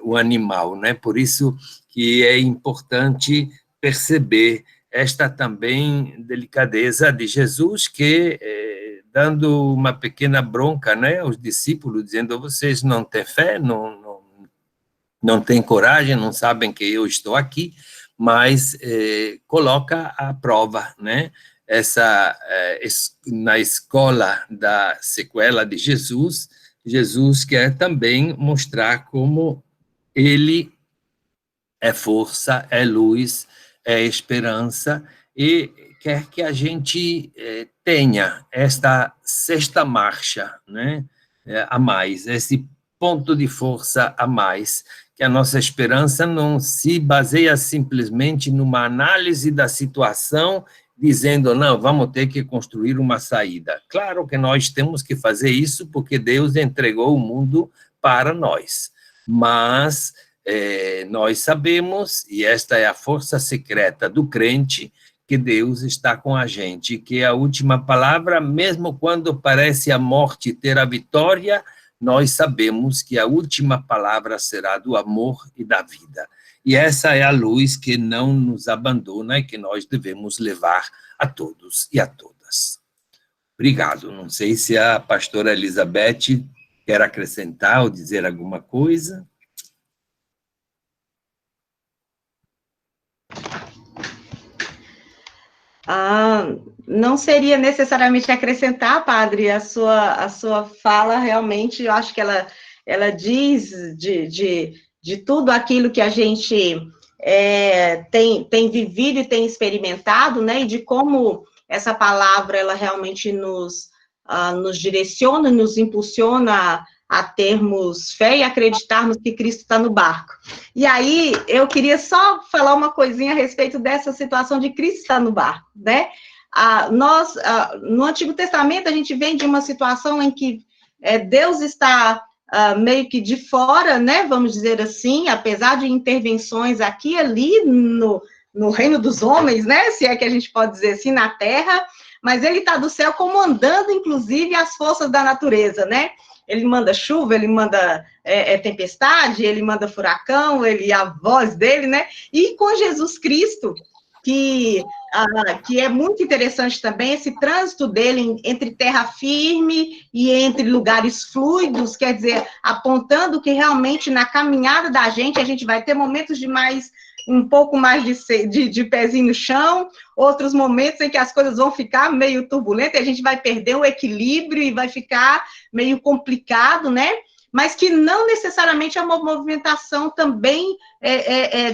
o animal, né? Por isso que é importante perceber esta também delicadeza de Jesus, que dando uma pequena bronca, né, aos discípulos, dizendo: vocês não têm fé, não têm coragem, não sabem que eu estou aqui, mas coloca à prova, né, na escola da sequela de Jesus, Jesus quer também mostrar como ele é força, é luz, é esperança, e quer que a gente tenha esta sexta marcha, né, a mais, esse ponto de força a mais, que a nossa esperança não se baseia simplesmente numa análise da situação, dizendo: não, vamos ter que construir uma saída. Claro que nós temos que fazer isso, porque Deus entregou o mundo para nós, mas nós sabemos, e esta é a força secreta do crente, que Deus está com a gente, que a última palavra, mesmo quando parece a morte ter a vitória, nós sabemos que a última palavra será do amor e da vida. E essa é a luz que não nos abandona e que nós devemos levar a todos e a todas. Obrigado. Não sei se a pastora Elizabeth quer acrescentar ou dizer alguma coisa. Não seria necessariamente acrescentar, padre, a sua fala, realmente, eu acho que ela diz de tudo aquilo que a gente tem vivido e tem experimentado, né, e de como essa palavra, ela realmente nos direciona, nos impulsiona a termos fé e acreditarmos que Cristo está no barco. E aí, eu queria só falar uma coisinha a respeito dessa situação de Cristo estar no barco, né? No Antigo Testamento, a gente vem de uma situação em que Deus está meio que de fora, né? Vamos dizer assim, apesar de intervenções aqui e ali no reino dos homens, né? Se é que a gente pode dizer assim, na terra, mas ele está do céu comandando, inclusive, as forças da natureza, né? Ele manda chuva, ele manda tempestade, ele manda furacão, a voz dele, né? E com Jesus Cristo, que é muito interessante também, esse trânsito dele entre terra firme e entre lugares fluidos, quer dizer, apontando que realmente na caminhada da gente, a gente vai ter momentos de um pouco mais de pezinho no chão, outros momentos em que as coisas vão ficar meio turbulentas, a gente vai perder o equilíbrio e vai ficar meio complicado, né? Mas que não necessariamente é uma movimentação também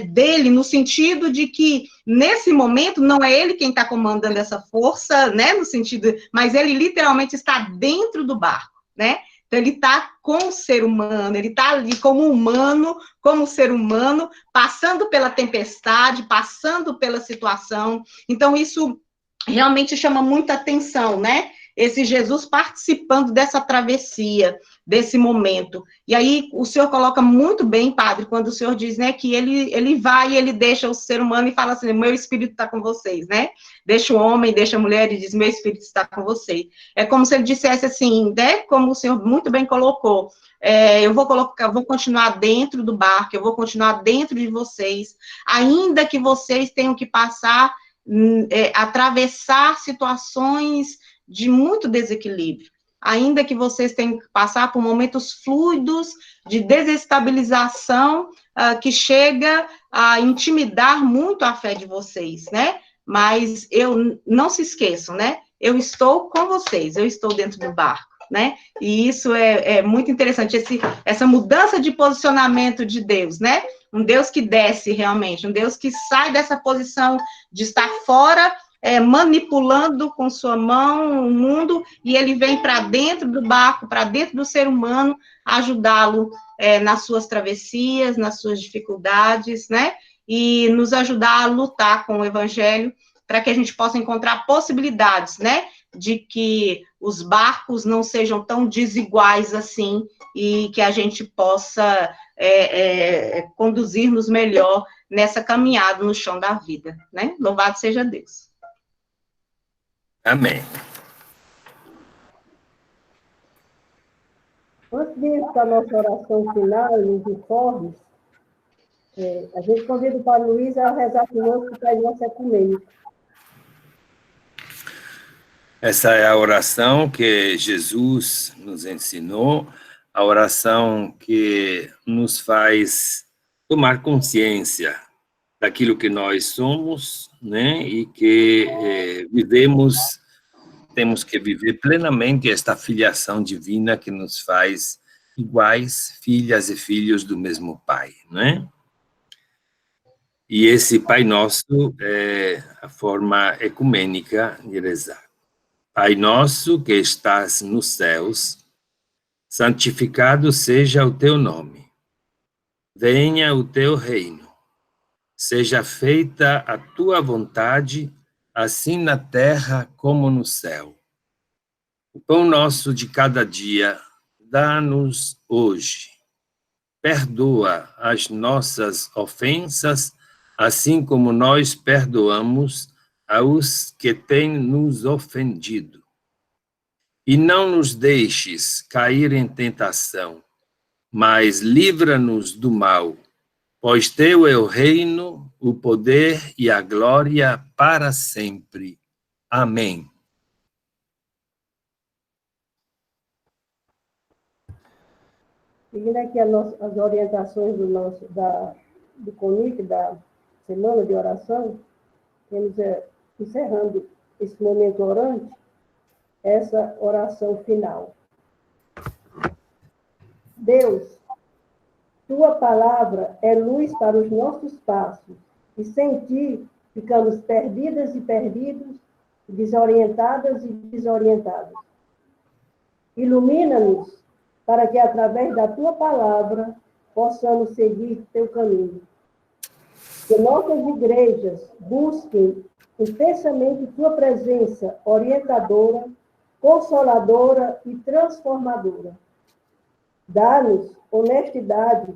dele, no sentido de que, nesse momento, não é ele quem está comandando essa força, né? No sentido, mas ele literalmente está dentro do barco, né? Então, ele está com o ser humano, ele está ali como ser humano, passando pela tempestade, passando pela situação. Então, isso realmente chama muita atenção, né? Esse Jesus participando dessa travessia, desse momento. E aí, o senhor coloca muito bem, padre, quando o senhor diz, né, que ele vai e ele deixa o ser humano e fala assim: meu espírito está com vocês, né? Deixa o homem, deixa a mulher e diz: meu espírito está com vocês. É como se ele dissesse assim, né, como o senhor muito bem colocou, eu vou continuar dentro do barco, eu vou continuar dentro de vocês, ainda que vocês tenham que passar, atravessar situações de muito desequilíbrio, ainda que vocês tenham que passar por momentos fluidos de desestabilização, que chega a intimidar muito a fé de vocês, né? Mas não se esqueçam, né? Eu estou com vocês, eu estou dentro do barco, né? E isso é muito interessante, essa mudança de posicionamento de Deus, né? Um Deus que desce realmente, um Deus que sai dessa posição de estar fora, manipulando com sua mão o mundo, e ele vem para dentro do barco, para dentro do ser humano, ajudá-lo nas suas travessias, nas suas dificuldades, né? E nos ajudar a lutar com o evangelho, para que a gente possa encontrar possibilidades, né? De que os barcos não sejam tão desiguais assim, e que a gente possa conduzir-nos melhor nessa caminhada no chão da vida, né? Louvado seja Deus. Amém. Antes de ir para a nossa oração final, nos informes, a gente convida o Padre Luiz a rezar conosco, que o Pai Nosso ecumênico. Essa é a oração que Jesus nos ensinou, a oração que nos faz tomar consciência daquilo que nós somos, né? E que temos que viver plenamente esta filiação divina que nos faz iguais, filhas e filhos do mesmo Pai, né? E esse Pai Nosso é a forma ecumênica de rezar. Pai nosso que estás nos céus, santificado seja o teu nome. Venha o teu reino. Seja feita a tua vontade, assim na terra como no céu. O pão nosso de cada dia, dá-nos hoje. Perdoa as nossas ofensas, assim como nós perdoamos aos que têm nos ofendido. E não nos deixes cair em tentação, mas livra-nos do mal, pois teu é o reino, o poder e a glória para sempre. Amém. Seguindo aqui as orientações do CONIC, da Semana de Oração, temos, encerrando esse momento orante, essa oração final. Deus, tua palavra é luz para os nossos passos, e sem ti ficamos perdidas e perdidos, desorientadas e desorientados. Ilumina-nos para que, através da tua palavra, possamos seguir teu caminho. Que nossas igrejas busquem intensamente tua presença orientadora, consoladora e transformadora. Dá-nos honestidade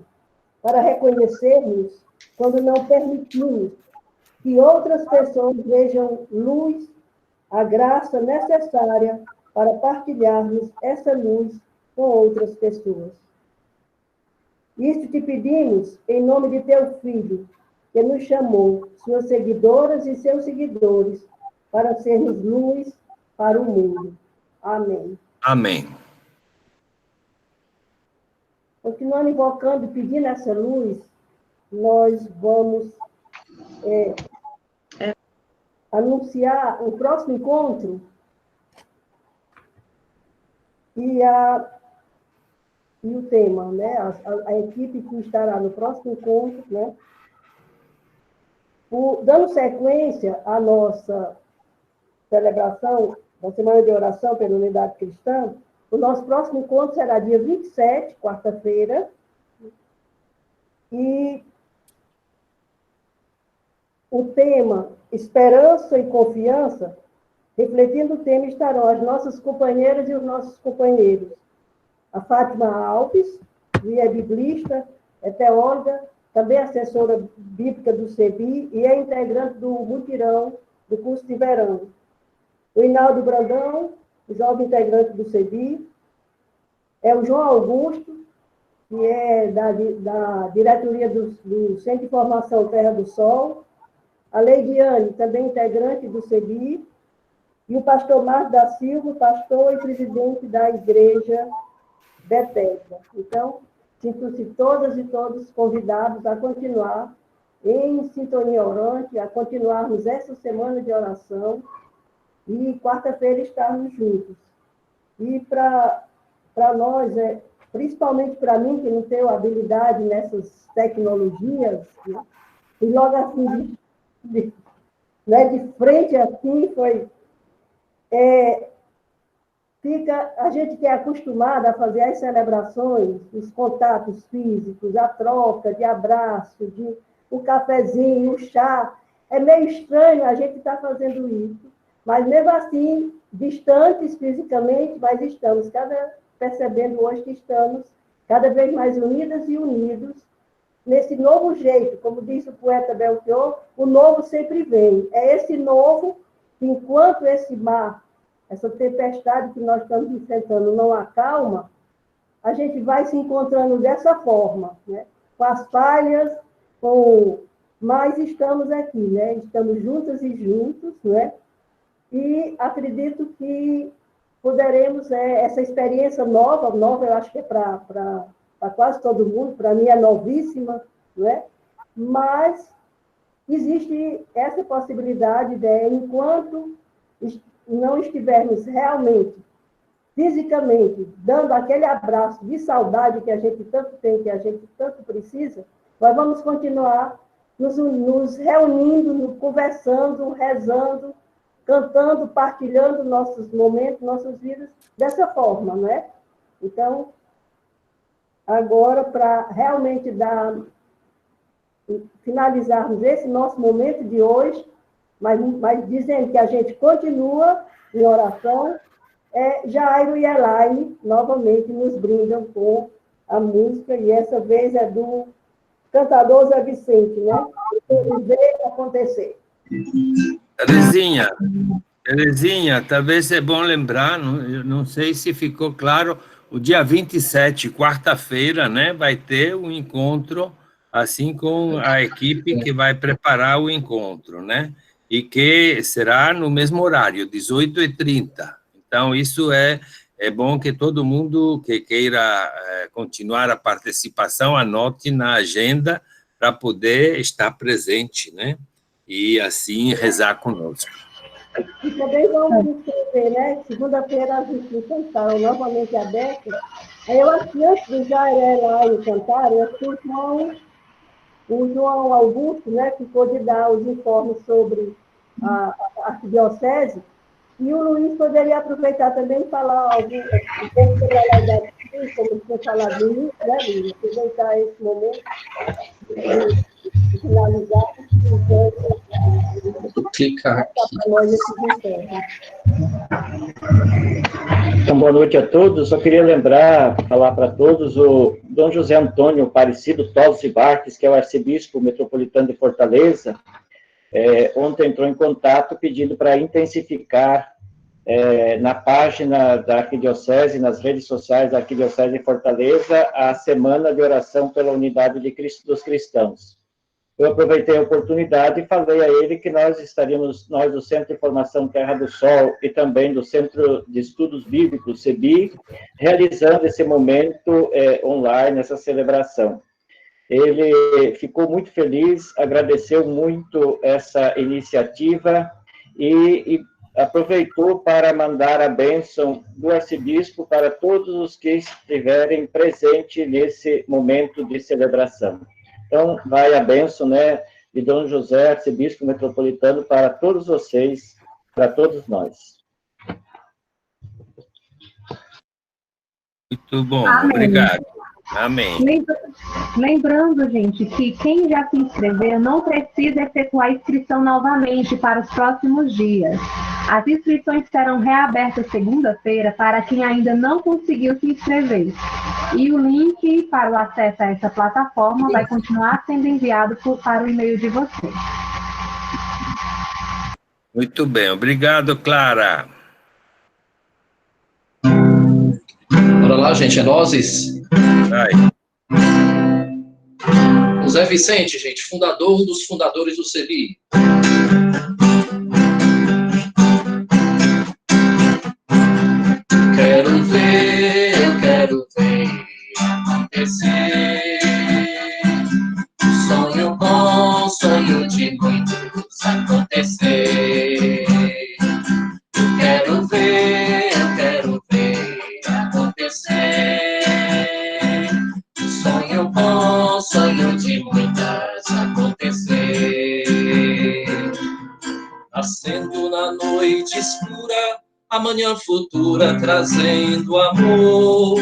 para reconhecermos quando não permitimos que outras pessoas vejam luz, a graça necessária para partilharmos essa luz com outras pessoas. Isto te pedimos em nome de teu Filho, que nos chamou, suas seguidoras e seus seguidores, para sermos luz para o mundo. Amém. Amém. Continuando invocando e pedindo essa luz, nós vamos anunciar o próximo encontro e o tema, né? A equipe que estará no próximo encontro, né? Dando sequência à nossa celebração da Semana de Oração pela Unidade Cristã, o nosso próximo encontro será dia 27, quarta-feira, e o tema Esperança e Confiança, refletindo o tema, estarão as nossas companheiras e os nossos companheiros. A Fátima Alves, é biblista, é teóloga, também assessora bíblica do CEBI e é integrante do mutirão do curso de verão. O Hinaldo Brandão, jovem integrante do CEBI, é o João Augusto, que é da diretoria do Centro de Formação Terra do Sol, a Leidiane, também integrante do CEBI, e o pastor Marcos da Silva, pastor e presidente da Igreja Bethesda. Então, sinto-se todas e todos convidados a continuar em sintonia orante, a continuarmos essa semana de oração e quarta-feira estarmos juntos. E para nós, principalmente para mim, que não tenho habilidade nessas tecnologias, né? E logo assim, de frente assim, foi... a gente que é acostumado a fazer as celebrações, os contatos físicos, a troca de abraço, o cafezinho, o chá, é meio estranho a gente estar fazendo isso, mas mesmo assim, distantes fisicamente, mas estamos percebendo hoje que estamos cada vez mais unidas e unidos nesse novo jeito, como disse o poeta Belchior, o novo sempre vem. É esse novo que, enquanto esse mar, essa tempestade que nós estamos enfrentando não acalma, a gente vai se encontrando dessa forma, né? Com as falhas, mas estamos aqui, né? Estamos juntas e juntos, né? e acredito que poderemos, essa experiência nova eu acho que é para quase todo mundo, para mim é novíssima, não é? Mas existe essa possibilidade de, enquanto não estivermos realmente, fisicamente, dando aquele abraço de saudade que a gente tanto tem, que a gente tanto precisa, nós vamos continuar nos reunindo, conversando, rezando, cantando, partilhando nossos momentos, nossas vidas, dessa forma, não é? Então, agora, para realmente finalizarmos esse nosso momento de hoje, mas dizendo que a gente continua em oração, Jairo e Elaine novamente nos brindam com a música, e essa vez é do cantador Zé Vicente, né? Veio acontecer. Terezinha, talvez é bom lembrar, não sei se ficou claro, o dia 27, quarta-feira, né, vai ter um encontro, assim, com a equipe que vai preparar o encontro, né? E que será no mesmo horário, 18h30. Então, isso é bom que todo mundo que queira continuar a participação anote na agenda para poder estar presente, né? E assim rezar conosco. E também vamos inscrever, né? Segunda-feira as inscrições estarão novamente abertas. Aí eu acho que antes do Jair lá e cantar, eu acho que o João Augusto, né, ficou de dar os informes sobre a arquidiocese, e o Luiz poderia aproveitar também e falar um pouco sobre a realidade, como tinha falado no início, né, Luiz? Aproveitar esse momento de finalizar. Vou clicar aqui. Então, boa noite a todos. Só queria falar para todos, o Dom José Antônio Aparecido Tossi Barques, que é o arcebispo metropolitano de Fortaleza, ontem entrou em contato pedindo para intensificar na página da Arquidiocese, nas redes sociais da Arquidiocese de Fortaleza, a semana de oração pela unidade dos cristãos. Eu aproveitei a oportunidade e falei a ele que nós do Centro de Formação Terra do Sol e também do Centro de Estudos Bíblicos, CEBI, realizando esse momento online, essa celebração. Ele ficou muito feliz, agradeceu muito essa iniciativa e aproveitou para mandar a bênção do arcebispo para todos os que estiverem presentes nesse momento de celebração. Então, vai a bênção, né, de Dom José, arcebispo metropolitano, para todos vocês, para todos nós. Muito bom, Amém. Obrigado. Amém. Lembrando, gente, que quem já se inscreveu não precisa efetuar a inscrição novamente para os próximos dias. As inscrições serão reabertas segunda-feira para quem ainda não conseguiu se inscrever. E o link para o acesso a essa plataforma vai continuar sendo enviado para o e-mail de vocês. Muito bem, obrigado, Clara. Bora lá, gente, é nozes. Vai. O Zé Vicente, gente, fundador dos fundadores do CEBI. Quero ver acontecer. Sonho bom, sonho de muitos acontecer. Quero ver acontecer. Sonho bom, sonho de muitas acontecer. Nascendo na noite escura, a manhã futura trazendo amor.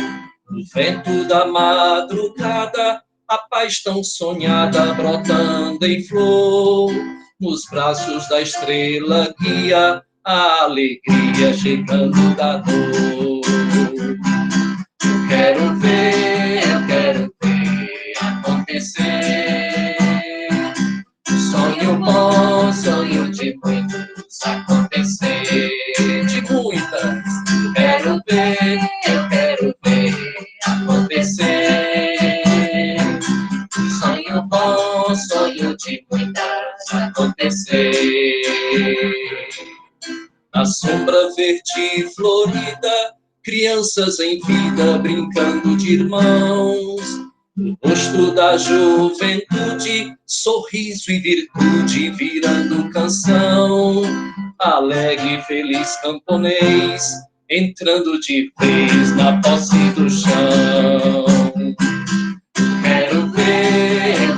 No vento da madrugada, a paz tão sonhada brotando em flor. Nos braços da estrela guia, a alegria chegando da dor. Quero ver acontecer. Sonho bom, sonho de muitos acontecer. De muitas, quero ver acontecer. Sonho bom, sonho de muitas acontecer. na sombra verde e florida, crianças em vida brincando de irmãos. O rosto da juventude, sorriso e virtude virando canção. Alegre e feliz camponês, entrando de vez na posse do chão. Quero ver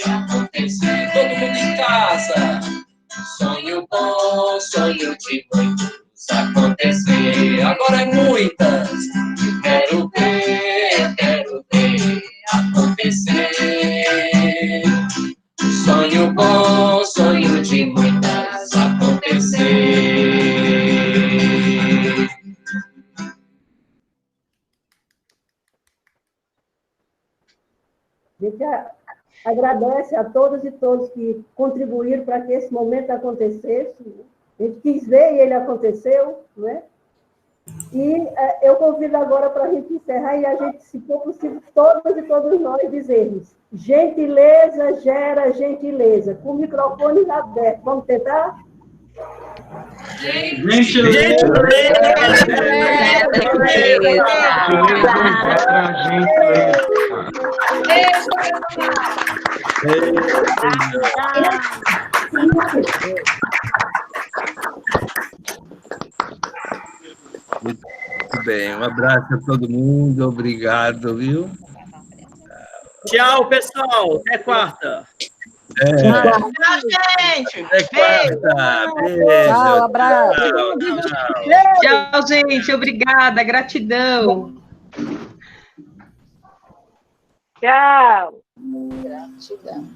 acontecer. Todo mundo em casa. Sonho bom, sonho de muitos acontecer. Agora é muitas. Quero ver acontecer. Sonho bom, sonho de muitas acontecer. A gente agradece a todas e todos que contribuíram para que esse momento acontecesse. A gente quis ver e ele aconteceu, né? E eu convido agora para a gente encerrar e a gente, se for possível, todas e todos nós dizermos: gentileza gera gentileza, com microfones abertos. Vamos tentar? Muito bem, um abraço a todo mundo, obrigado, viu? Tchau, pessoal, até quarta. Tchau, gente. até quarta, beijo. Tchau, abraço. Tchau, gente. Obrigada. Gratidão. Tchau. Gratidão.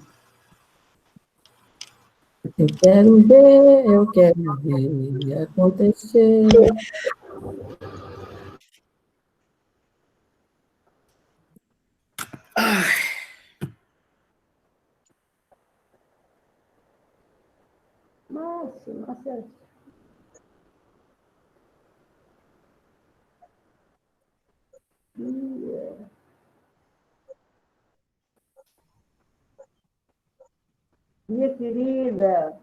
Eu quero ver acontecer. Márcia. Minha querida.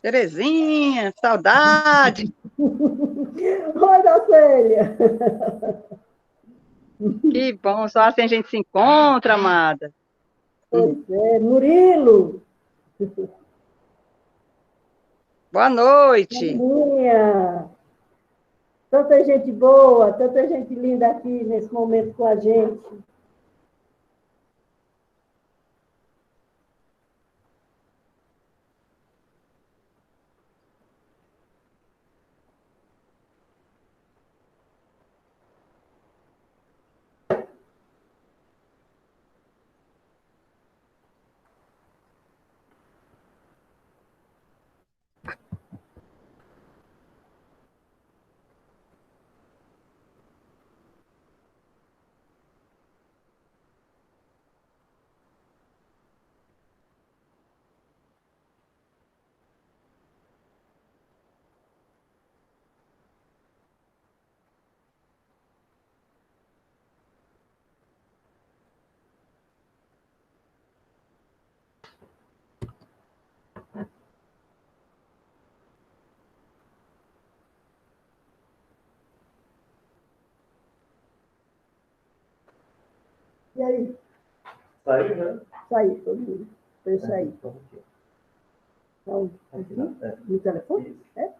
Terezinha, saudade. Oi, Docélia. Que bom, só assim a gente se encontra, amada. Pois é, Murilo. Boa noite. Minha. Tanta gente boa, tanta gente linda aqui nesse momento com a gente. E aí? Saiu, né? Saiu, todo mundo. Foi sair. Então, no telefone? É?